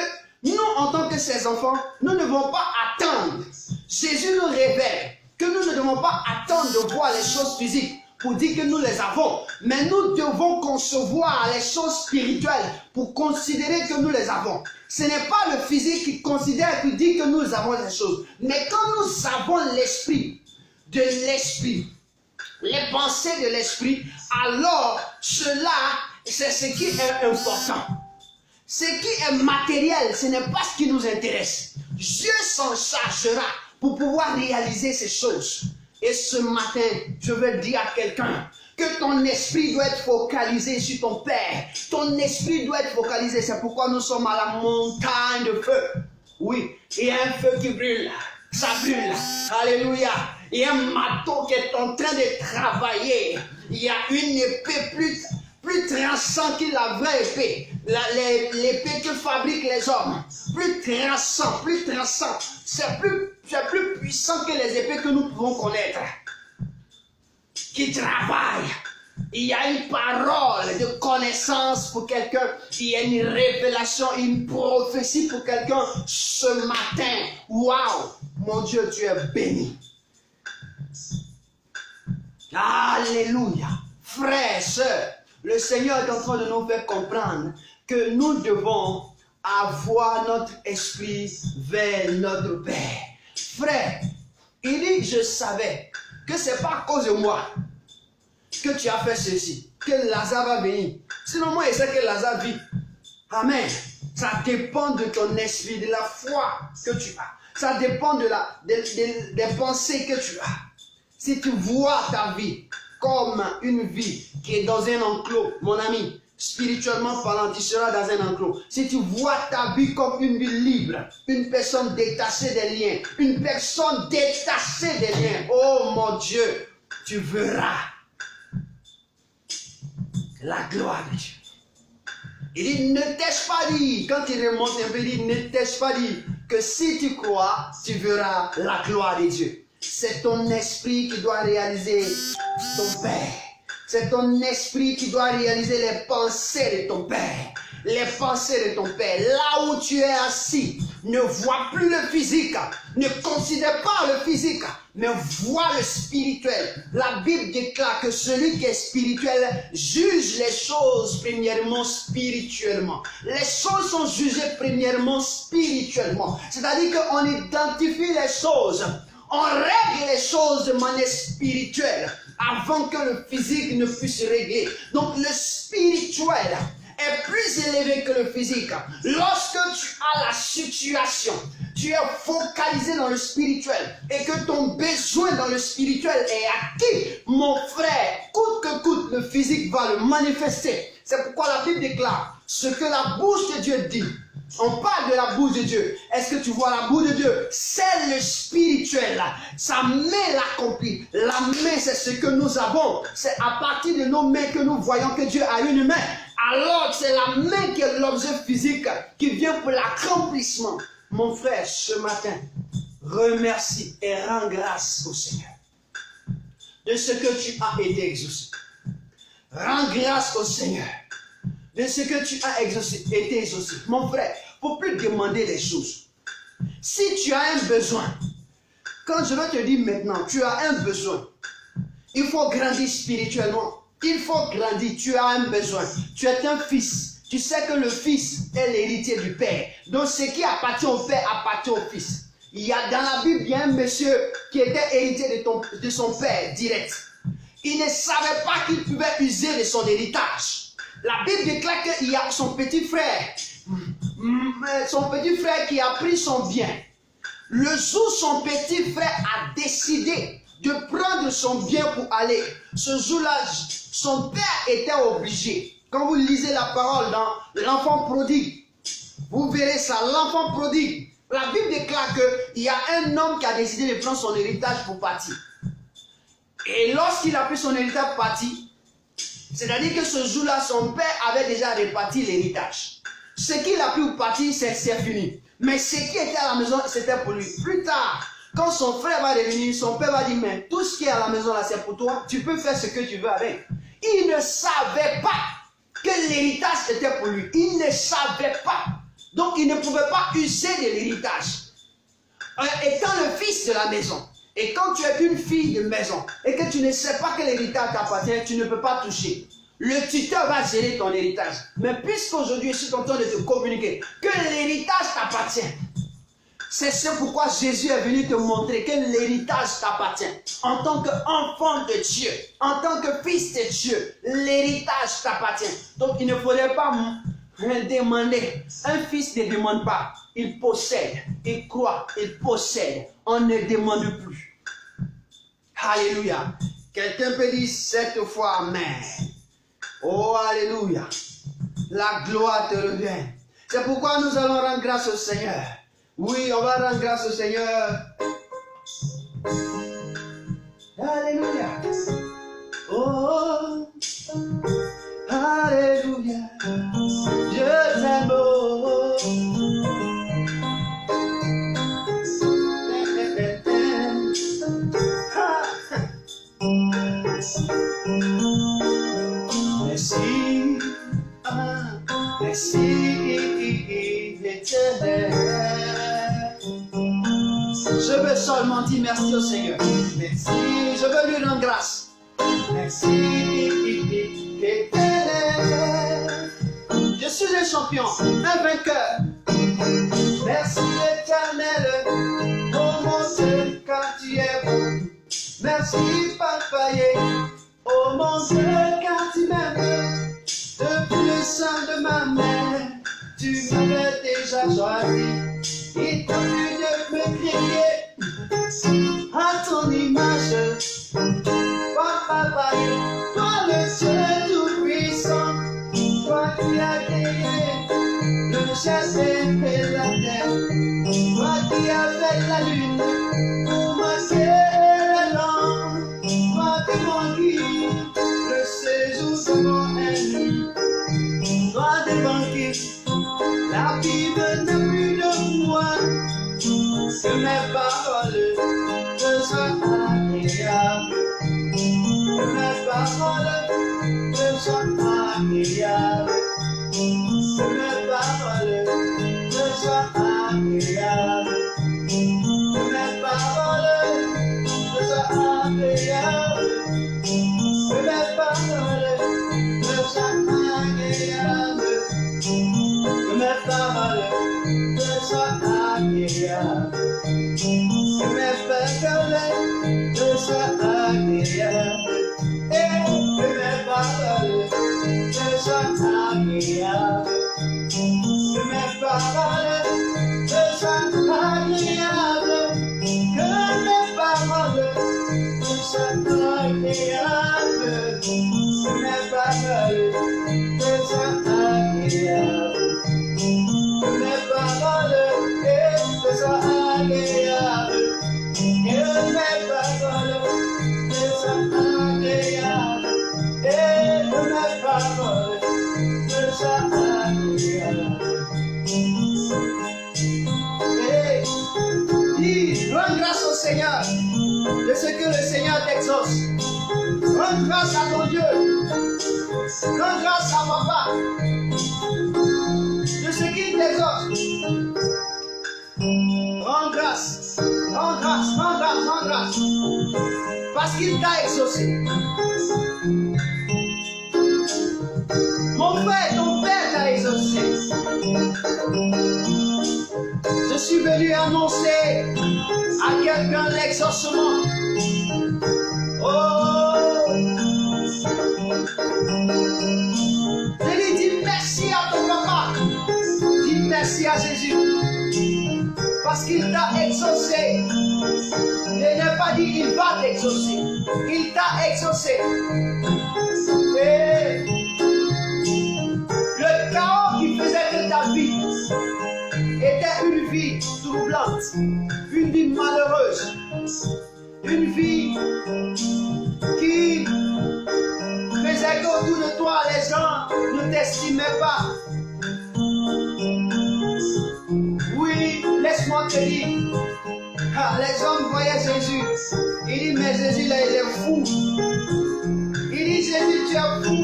nous, en tant que ses enfants, nous ne devons pas attendre. Jésus nous révèle que nous ne devons pas attendre de voir les choses physiques pour dire que nous les avons. Mais nous devons concevoir les choses spirituelles pour considérer que nous les avons. Ce n'est pas le physique qui considère, qui dit que nous avons les choses. Mais quand nous avons l'esprit, de l'esprit, les pensées de l'esprit, alors cela, c'est ce qui est important. Ce qui est matériel, ce n'est pas ce qui nous intéresse. Dieu s'en chargera pour pouvoir réaliser ces choses. Et ce matin, je veux dire à quelqu'un que ton esprit doit être focalisé sur ton Père. Ton esprit doit être focalisé. C'est pourquoi nous sommes à la montagne de feu. Oui, il y a un feu qui brûle. Ça brûle. Alléluia. Il y a un marteau qui est en train de travailler. Il y a une épée plus tranchante que la vraie épée. L'épée que fabriquent les hommes. Plus tranchant. C'est plus puissant que les épées que nous pouvons connaître. Qui travaille. Il y a une parole de connaissance pour quelqu'un. Il y a une révélation, une prophétie pour quelqu'un ce matin. Waouh! Mon Dieu, tu es béni. Alléluia. Frères, sœurs, le Seigneur est en train de nous faire comprendre que nous devons avoir notre esprit vers notre Père. Frère, il dit, je savais que ce n'est pas à cause de moi que tu as fait ceci, que Lazare va venir. Sinon, moi, je sais que Lazare vit. Amen. Ça dépend de ton esprit, de la foi que tu as. Ça dépend des pensées que tu as. Si tu vois ta vie comme une vie qui est dans un enclos, mon ami, spirituellement parlant, tu seras dans un enclos. Si tu vois ta vie comme une vie libre, une personne détachée des liens, une personne détachée des liens, oh mon Dieu, tu verras la gloire de Dieu. Il dit, ne t'ai-je pas dit, quand il remonte un peu, il dit, ne t'ai-je pas dit que si tu crois, tu verras la gloire de Dieu. C'est ton esprit qui doit réaliser ton Père. C'est ton esprit qui doit réaliser les pensées de ton Père. Les pensées de ton Père. Là où tu es assis, ne vois plus le physique. Ne considère pas le physique, mais vois le spirituel. La Bible déclare que celui qui est spirituel juge les choses premièrement spirituellement. Les choses sont jugées premièrement spirituellement. C'est-à-dire qu'on identifie les choses. On règle les choses de manière spirituelle avant que le physique ne puisse régler. Donc le spirituel est plus élevé que le physique. Lorsque tu as la situation, tu es focalisé dans le spirituel et que ton besoin dans le spirituel est acquis, mon frère, coûte que coûte, le physique va le manifester. C'est pourquoi la Bible déclare ce que la bouche de Dieu dit. On parle de la bouche de Dieu. Est-ce que tu vois la bouche de Dieu? C'est le spirituel. Sa main l'accomplit. La main, c'est ce que nous avons. C'est à partir de nos mains que nous voyons que Dieu a une main. Alors, c'est la main qui est l'objet physique qui vient pour l'accomplissement. Mon frère, ce matin, remercie et rends grâce au Seigneur de ce que tu as été exaucé. Rends grâce au Seigneur de ce que tu as été exaucé. Mon frère, il ne faut plus demander les choses. Si tu as un besoin, quand je vais te dire maintenant, tu as un besoin, Il faut grandir spirituellement. Il faut grandir. Tu as un besoin. Tu es un fils. Tu sais que le fils est l'héritier du père. Donc ce qui appartient au père appartient au fils. Il y a dans la Bible, il y a un monsieur qui était héritier de son père direct. Il ne savait pas qu'il pouvait user de son héritage. La Bible déclare qu'il y a son petit frère qui a pris son bien. Le jour son petit frère a décidé de prendre son bien pour aller, ce jour-là, son père était obligé. Quand vous lisez la parole dans l'enfant prodigue, vous verrez ça, l'enfant prodigue. La Bible déclare qu'il y a un homme qui a décidé de prendre son héritage pour partir. Et lorsqu'il a pris son héritage pour partir, c'est-à-dire que ce jour-là, son père avait déjà réparti l'héritage. Ce qu'il a pris pour partir, c'est fini. Mais ce qui était à la maison, c'était pour lui. Plus tard, quand son frère va revenir, son père va dire, mais tout ce qui est à la maison là, c'est pour toi. Tu peux faire ce que tu veux avec. Il ne savait pas que l'héritage était pour lui. Il ne savait pas. Donc, il ne pouvait pas user de l'héritage. Étant le fils de la maison, et quand tu es une fille de maison, et que tu ne sais pas que l'héritage t'appartient, tu ne peux pas toucher. Le tuteur va gérer ton héritage. Mais puisqu'aujourd'hui, je suis en train de te communiquer que l'héritage t'appartient, c'est pourquoi Jésus est venu te montrer que l'héritage t'appartient. En tant qu'enfant de Dieu, en tant que fils de Dieu, l'héritage t'appartient. Donc il ne faudrait pas demander. Un fils ne demande pas. Il possède, il croit, il possède. On ne demande plus. Alléluia. Quelqu'un peut dire cette fois Amen. Oh, alléluia. La gloire te revient. C'est pourquoi nous allons rendre grâce au Seigneur. Oui, on va rendre grâce au Seigneur. Alléluia. Oh, alléluia. Je t'aime. Oh. Merci, merci l'Éternel. Je veux seulement dire merci au Seigneur. Merci, je veux lui rendre grâce. Merci l'Éternel. Je suis un champion, un vainqueur. Merci l'Éternel. Oh mon Dieu, quand tu es bon. Merci Papa. Oh mon Dieu, quand tu m'aimes. Depuis le sein de ma mère, tu m'avais déjà choisi. Il t'a plu de me créer à ton image. Papa, toi le Dieu tout-puissant, toi qui as créé le ciel et la terre, toi qui as fait la lune pour masquer la lampe, toi qui m'enquis le séjour de mon ennemi. Toi débanqué, la Bible n'a plus de moi, que mes paroles te soient agréables, que mes paroles te soient agréables, que mes paroles te soient agréables, que mes paroles te soient agréables, que mes paroles te soient agréables. Que mes paroles te soient agréables. Que mes paroles te soient agréables. Et que mes paroles te soient agréables. Que mes paroles te soient agréables. Que mes paroles te soient agréables. Que mes paroles te soient agréables. Que mes paroles te soient agréables. Que mes paroles te soient agréables. Et que mes paroles te soient agréables. Et dis, rends grâce au Seigneur de ce que le Seigneur t'exauce. Rends grâce à ton Dieu. Rends grâce à Papa de ce qu'il t'exauce. Rends grâce. Rends grâce, rends grâce, rends grâce. Parce qu'il t'a exaucé. Mon frère, ton Père t'a exaucé. Je suis venu annoncer à quelqu'un l'exaucement. Oh! Je lui dis merci à ton papa. Dis merci à Jésus. Parce qu'il t'a exaucé. Il n'a pas dit il va t'exaucer. Il t'a exaucé. Et le chaos qui faisait que ta vie était une vie troublante, une vie malheureuse, une vie qui faisait qu'autour de toi les gens ne t'estimaient pas. Oui, laisse-moi te dire, les hommes voyaient Jésus. Il dit, mais Jésus là, il est fou. Il dit, Jésus, tu es fou.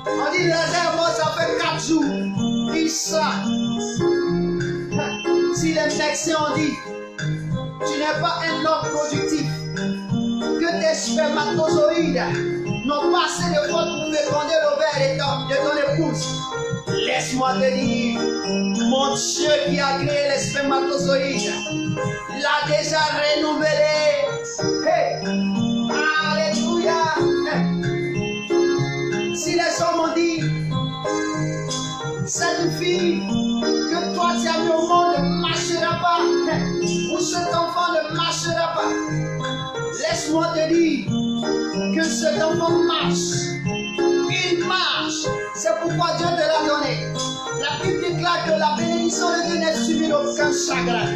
On dit, Lazare, moi, ça fait 4 jours. Il ça. Si les médecins ont dit, tu n'es pas un homme productif, que tes spermatozoïdes n'ont pas assez de force pour féconder l'ovaire de ton épouse. Laisse-moi te dire, mon Dieu qui a créé les spermatozoïdes l'a déjà renouvelé. Hey! Alléluia! Hey! Si les hommes ont dit, cette fille que toi tu as mis au monde ne marchera pas, ou cet enfant ne marchera pas, laisse-moi te dire que cet enfant marche. Il marche. C'est pourquoi Dieu te l'a donné. La Bible déclare que la bénédiction de Dieu n'est suivie d'aucun chagrin.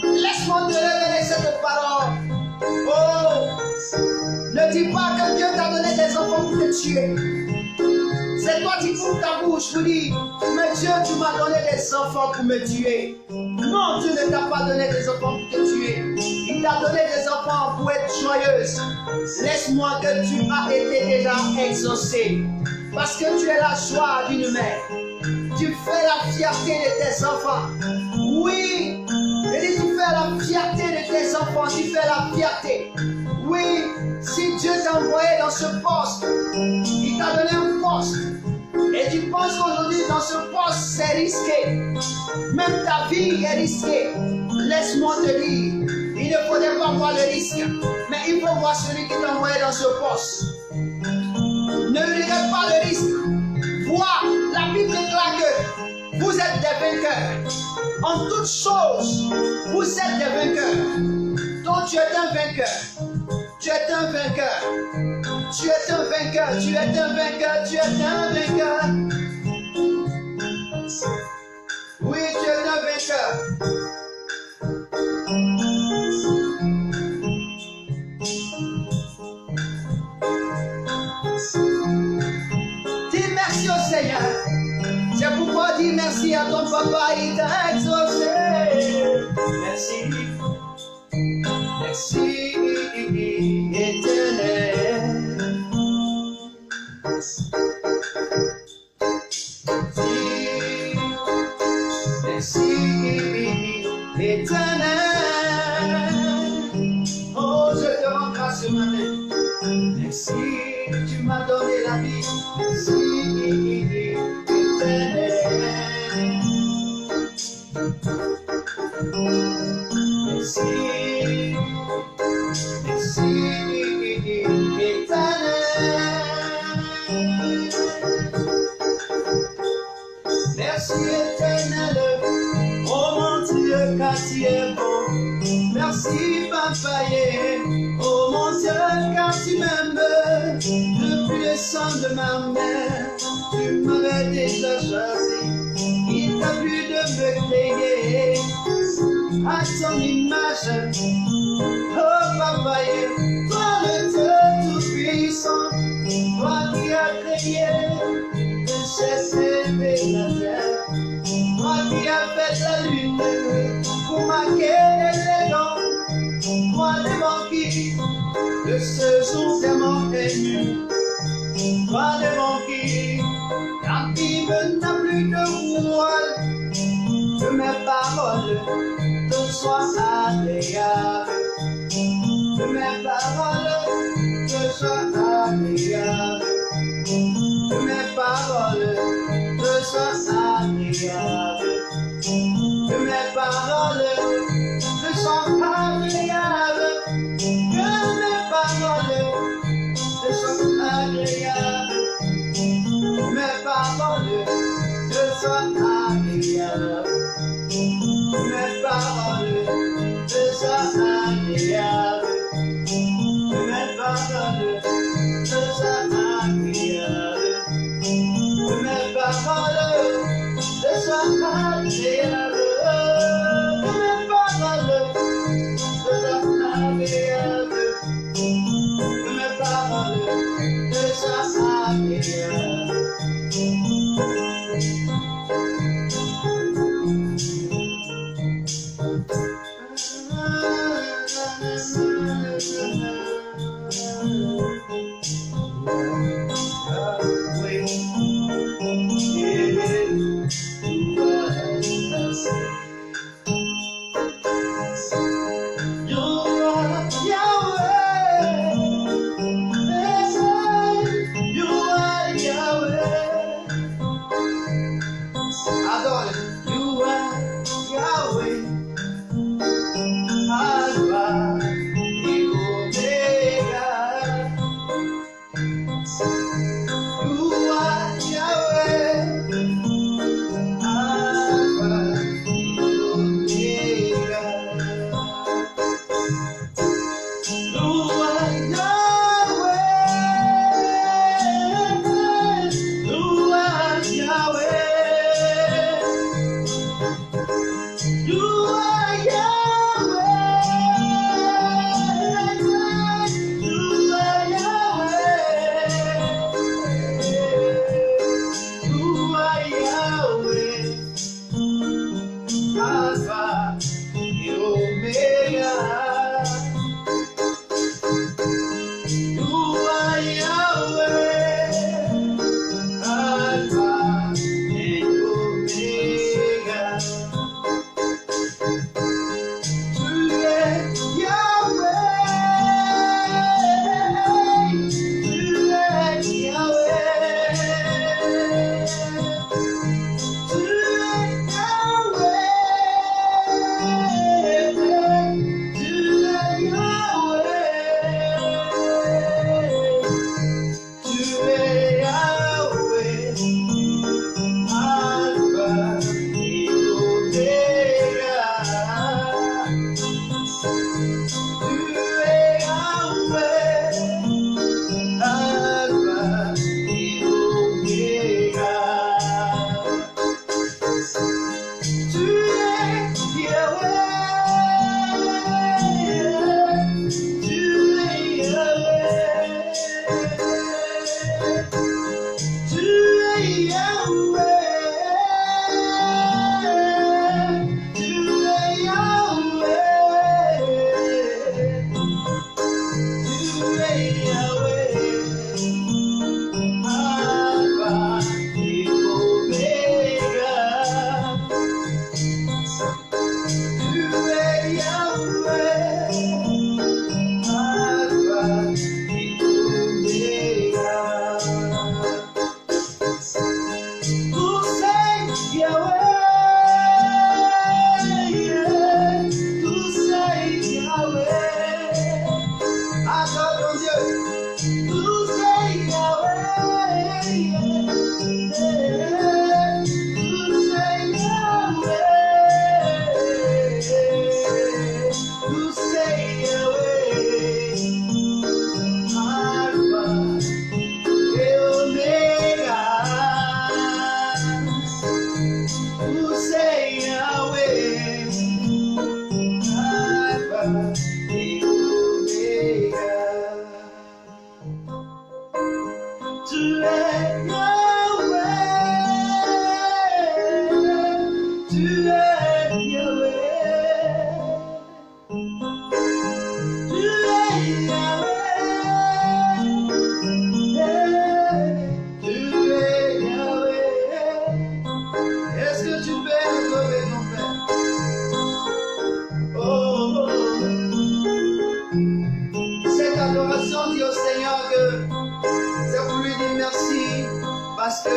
Laisse-moi te révéler cette parole. Oh, ne dis pas que Dieu t'a donné des enfants pour te tuer. C'est toi qui couvres ta bouche pour dire, mais Dieu, tu m'as donné des enfants pour me tuer. Non, Dieu ne t'a pas donné des enfants pour te tuer. Il t'a donné des enfants pour être joyeuse. Laisse-moi que tu as été déjà exaucé. Parce que tu es la joie d'une mère. Tu fais la fierté de tes enfants. Oui, il dit tu fais la fierté de tes enfants. Tu fais la fierté. Oui, si Dieu t'a envoyé dans ce poste, il t'a donné un poste. Et tu penses qu'aujourd'hui dans ce poste c'est risqué. Même ta vie est risquée. Laisse-moi te dire, il ne faudrait pas voir le risque. Mais il faut voir celui qui t'a envoyé dans ce poste. Ne regarde pas le risque. Vois, la Bible déclare que vous êtes des vainqueurs. En toutes choses, vous êtes des vainqueurs. Donc tu es un vainqueur. Tu es un vainqueur. Tu es un vainqueur. Tu es un vainqueur. Tu es un vainqueur. Oui, tu es un vainqueur. Dis merci au Seigneur. C'est pourquoi dis merci à ton papa, il t'a exaucé. Merci. Merci, éternel. Merci, éternel. Oh, je te rends grâce ce matin. Merci, tu m'as donné la vie. Merci, éternel. Merci, merci, éternel. Merci, éternel. Oh mon Dieu, car tu es bon. Merci, papa. Oh mon Dieu, car tu m'aimes. Depuis le sang de ma mère, tu m'avais déjà choisi. Il t'a plu de me créer à ton image. Oh papa, toi le Dieu tout-puissant, toi qui as créé le ciel et la terre, toi qui as fait la lune pour marquer les dents, toi devant qui de ce jour tellement ému, toi devant qui la Bible n'a plus de voile, que mes paroles soient agréables. Que mes paroles te soient agréables. Que mes paroles te soient agréables. Que mes paroles te soient agréables. Que mes paroles te soient agréables. Mes paroles te soient agréables. Mes paroles te soient agréables. Mes paroles te soient agréables. Mes paroles te soient agréables. Mes paroles te soient agréables. Mes paroles te soient agréables.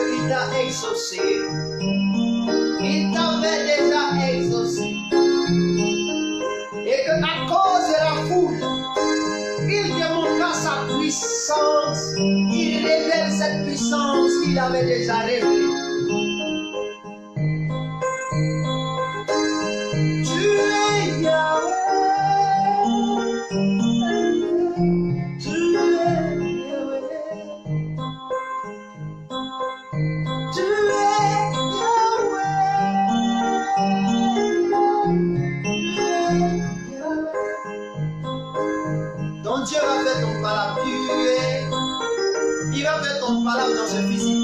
qu'il t'a exaucé. Il t'avait déjà exaucé. Et qu'à cause de la foule, il démontra sa puissance. Il révèle cette puissance qu'il avait déjà révélée. Tu es Yahweh. Tu es Yahweh. Tu es Yahweh. Ton Dieu va faire ton palabre. Il va faire ton palabre dans ce physique.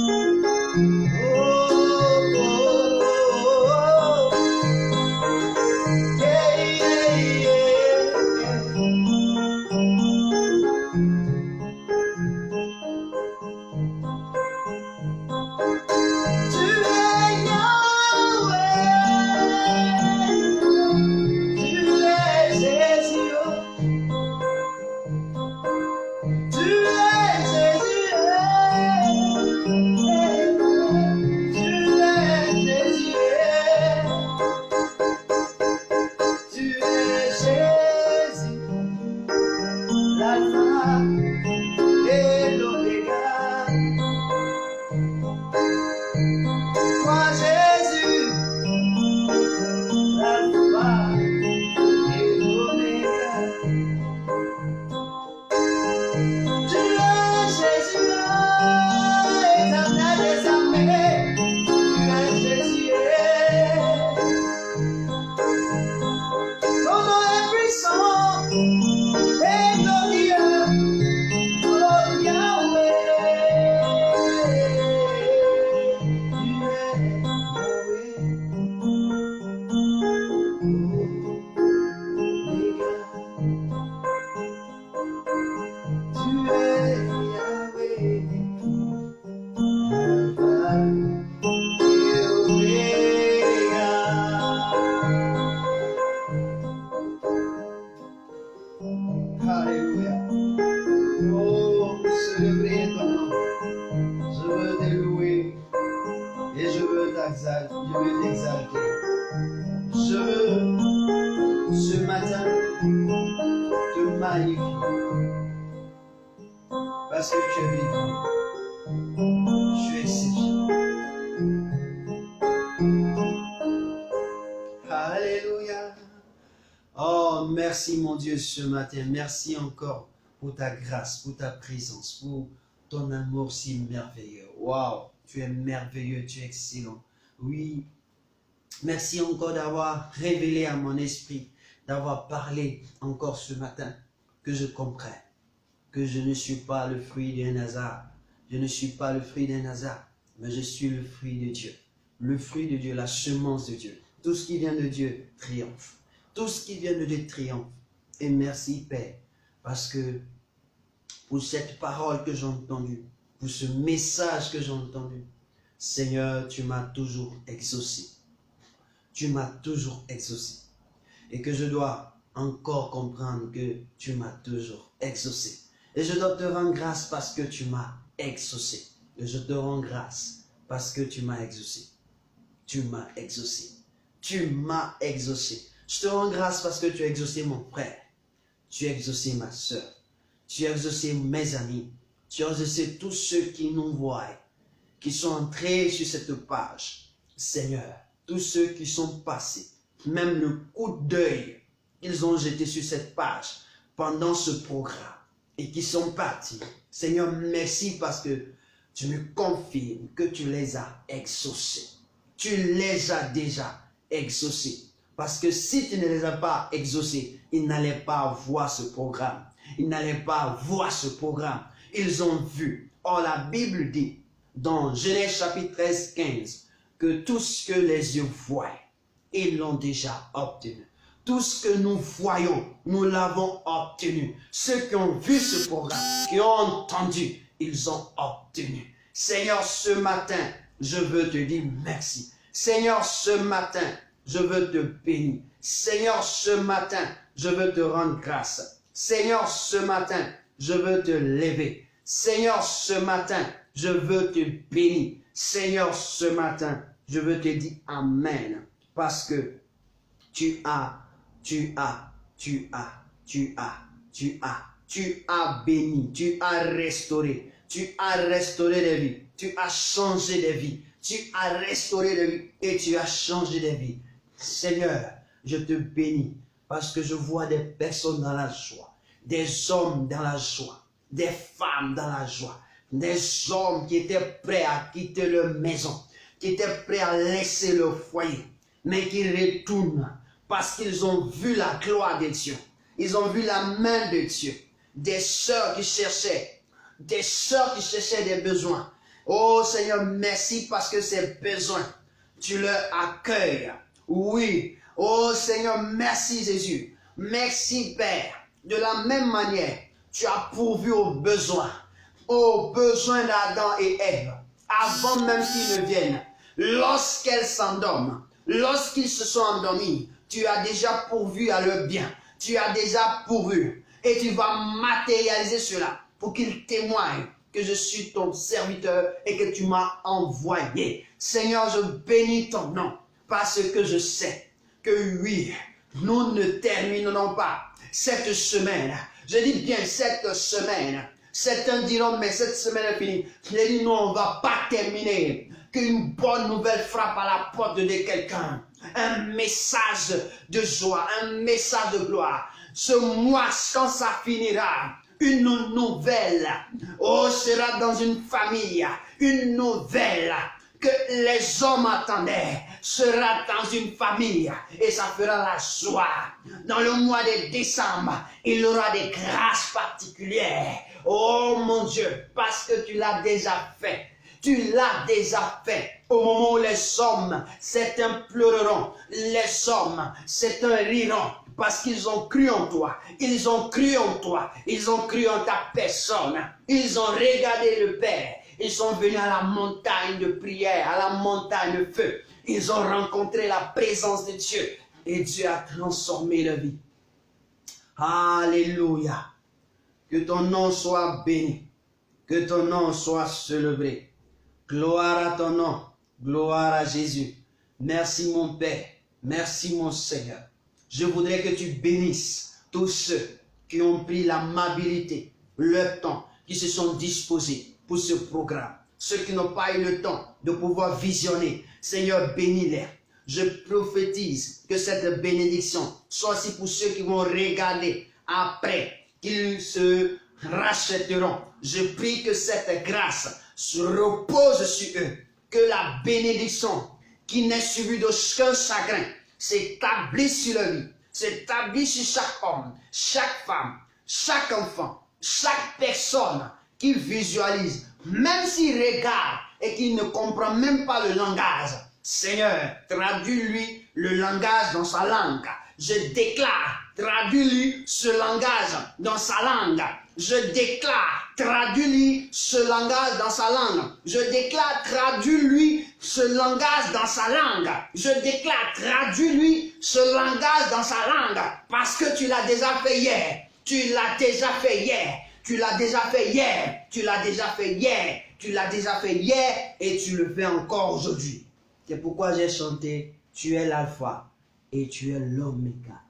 Parce que tu es vivant, tu es exceptionnel. Alléluia. Oh, merci mon Dieu ce matin. Merci encore pour ta grâce, pour ta présence, pour ton amour si merveilleux. Waouh, tu es merveilleux, tu es excellent. Oui, merci encore d'avoir révélé à mon esprit, d'avoir parlé encore ce matin, que je comprenne que je ne suis pas le fruit d'un hasard. Je ne suis pas le fruit d'un hasard, mais je suis le fruit de Dieu. Le fruit de Dieu, la semence de Dieu. Tout ce qui vient de Dieu triomphe. Tout ce qui vient de Dieu triomphe. Et merci Père, parce que pour cette parole que j'ai entendue, pour ce message que j'ai entendu, Seigneur, tu m'as toujours exaucé. Tu m'as toujours exaucé. Et que je dois encore comprendre que tu m'as toujours exaucé. Et je dois te rendre grâce parce que tu m'as exaucé. Et je te rends grâce parce que tu m'as exaucé. Tu m'as exaucé. Tu m'as exaucé. Je te rends grâce parce que tu as exaucé mon frère. Tu as exaucé ma soeur. Tu as exaucé mes amis. Tu as exaucé tous ceux qui nous voient, qui sont entrés sur cette page. Seigneur, tous ceux qui sont passés, même le coup d'œil qu'ils ont jeté sur cette page pendant ce programme et qui sont partis. Seigneur, merci parce que tu me confirmes que tu les as exaucés. Tu les as déjà exaucés. Parce que si tu ne les as pas exaucés, ils n'allaient pas voir ce programme. Ils n'allaient pas voir ce programme. Ils ont vu. Or, la Bible dit, dans Genèse chapitre 13, 15, que tout ce que les yeux voient, ils l'ont déjà obtenu. Tout ce que nous voyons, nous l'avons obtenu. Ceux qui ont vu ce programme, qui ont entendu, ils ont obtenu. Seigneur, ce matin, je veux te dire merci. Seigneur, ce matin, je veux te bénir. Seigneur, ce matin, je veux te rendre grâce. Seigneur, ce matin, je veux te lever. Seigneur, ce matin, je veux te bénir. Seigneur, ce matin, je veux te dire Amen. Parce que tu as béni, tu as restauré des vies, tu as changé des vies, tu as restauré des vies et tu as changé des vies. Seigneur, je te bénis parce que je vois des personnes dans la joie, des hommes dans la joie, des femmes dans la joie, des hommes qui étaient prêts à quitter leur maison, qui étaient prêts à laisser leur foyer, mais qui retournent parce qu'ils ont vu la gloire de Dieu. Ils ont vu la main de Dieu. Des sœurs qui cherchaient des besoins. Oh Seigneur, merci parce que ces besoins, tu leur accueilles. Oui. Oh Seigneur, merci Jésus. Merci Père. De la même manière, tu as pourvu aux besoins d'Adam et Ève, avant même qu'ils ne viennent. Lorsqu'elles s'endorment, lorsqu'ils se sont endormis, tu as déjà pourvu à leur bien. Tu as déjà pourvu. Et tu vas matérialiser cela pour qu'ils témoignent que je suis ton serviteur et que tu m'as envoyé. Seigneur, je bénis ton nom parce que je sais que oui, nous ne terminerons pas cette semaine. Je dis bien cette semaine. Certains diront, mais cette semaine est finie. Je dis, non, on ne va pas terminer. Qu'une bonne nouvelle frappe à la porte de quelqu'un. Un message de joie, un message de gloire. Ce mois, quand ça finira, une nouvelle, sera dans une famille, une nouvelle que les hommes attendaient, sera dans une famille et ça fera la joie. Dans le mois de décembre, il y aura des grâces particulières. Oh mon Dieu, parce que tu l'as déjà fait. Tu l'as déjà fait. Au moment où les hommes, certains pleureront, les hommes, certains riront, parce qu'ils ont cru en toi. Ils ont cru en toi. Ils ont cru en ta personne. Ils ont regardé le Père. Ils sont venus à la montagne de prière, à la montagne de feu. Ils ont rencontré la présence de Dieu. Et Dieu a transformé leur vie. Alléluia. Que ton nom soit béni. Que ton nom soit célébré. Gloire à ton nom. Gloire à Jésus. Merci mon Père. Merci mon Seigneur. Je voudrais que tu bénisses tous ceux qui ont pris l'amabilité, le temps, qui se sont disposés pour ce programme. Ceux qui n'ont pas eu le temps de pouvoir visionner. Seigneur, bénis-les. Je prophétise que cette bénédiction soit aussi pour ceux qui vont regarder après, qu'ils se rachèteront. Je prie que cette grâce se repose sur eux. Que la bénédiction qui n'est suivie d'aucun chagrin s'établisse sur leur vie, s'établisse sur chaque homme, chaque femme, chaque enfant, chaque personne qui visualise, même s'il regarde et qu'il ne comprend même pas le langage. Seigneur, traduis-lui le langage dans sa langue. Je déclare, traduis-lui ce langage dans sa langue. Je déclare, traduis-lui ce langage dans sa langue. Je déclare, traduis-lui ce langage dans sa langue. Je déclare, traduis-lui ce langage dans sa langue. Parce que tu l'as déjà fait hier. Tu l'as déjà fait hier. Tu l'as déjà fait hier. Tu l'as déjà fait hier. Tu l'as déjà fait hier et tu le fais encore aujourd'hui. C'est pourquoi j'ai chanté, tu es l'alpha et tu es l'oméga.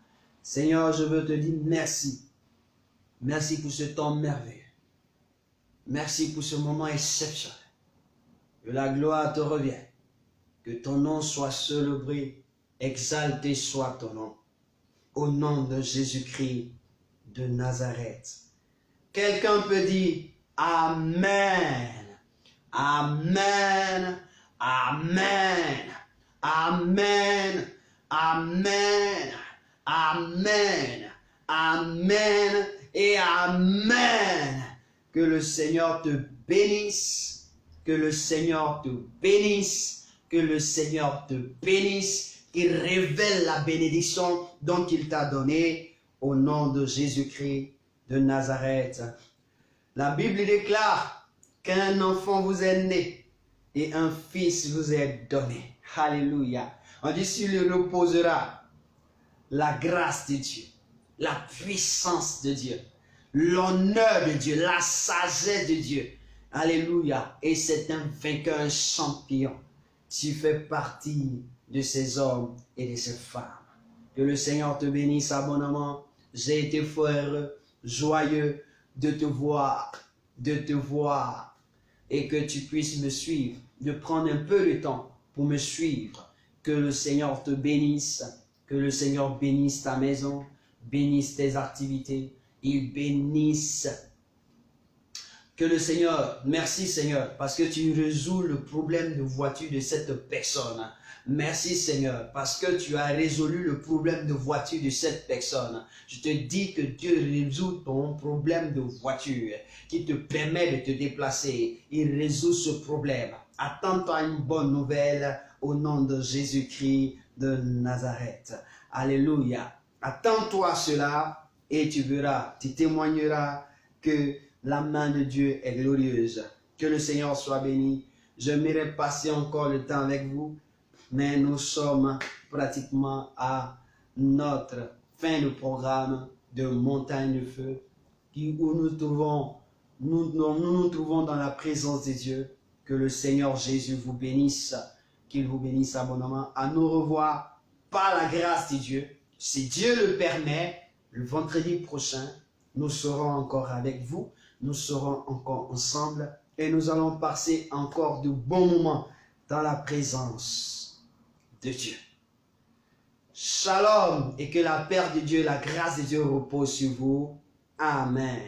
Seigneur, je veux te dire merci. Merci pour ce temps merveilleux. Merci pour ce moment exceptionnel. Que la gloire te revienne. Que ton nom soit célébré. Exalté soit ton nom. Au nom de Jésus-Christ de Nazareth. Quelqu'un peut dire Amen. Amen. Amen. Amen. Amen. Amen. Amen. Et Amen. Que le Seigneur te bénisse. Que le Seigneur te bénisse. Que le Seigneur te bénisse. Qu'il révèle la bénédiction dont il t'a donnée au nom de Jésus-Christ de Nazareth. La Bible déclare qu'un enfant vous est né et un fils vous est donné. Alléluia. On dit s'il lui reposera la grâce de Dieu, la puissance de Dieu, l'honneur de Dieu, la sagesse de Dieu. Alléluia. Et c'est un vainqueur, un champion. Tu fais partie de ces hommes et de ces femmes. Que le Seigneur te bénisse abondamment. J'ai été fort heureux, joyeux de te voir, et que tu puisses me suivre, de prendre un peu de temps pour me suivre. Que le Seigneur te bénisse, que le Seigneur bénisse ta maison, bénisse tes activités, il bénisse. Que le Seigneur, merci Seigneur, parce que tu résous le problème de voiture de cette personne. Merci Seigneur, parce que tu as résolu le problème de voiture de cette personne. Je te dis que Dieu résout ton problème de voiture, qui te permet de te déplacer. Il résout ce problème. Attends-toi une bonne nouvelle au nom de Jésus-Christ de Nazareth. Alléluia. Attends-toi cela et tu verras, tu témoigneras que la main de Dieu est glorieuse. Que le Seigneur soit béni. J'aimerais passer encore le temps avec vous, mais nous sommes pratiquement à notre fin de programme de Montagne de Feu, où nous nous trouvons dans la présence de Dieu. Que le Seigneur Jésus vous bénisse, qu'il vous bénisse abondamment. À nous revoir par la grâce de Dieu. Si Dieu le permet, le vendredi prochain, nous serons encore avec vous. Nous serons encore ensemble et nous allons passer encore de bons moments dans la présence de Dieu. Shalom et que la paix de Dieu, la grâce de Dieu repose sur vous. Amen.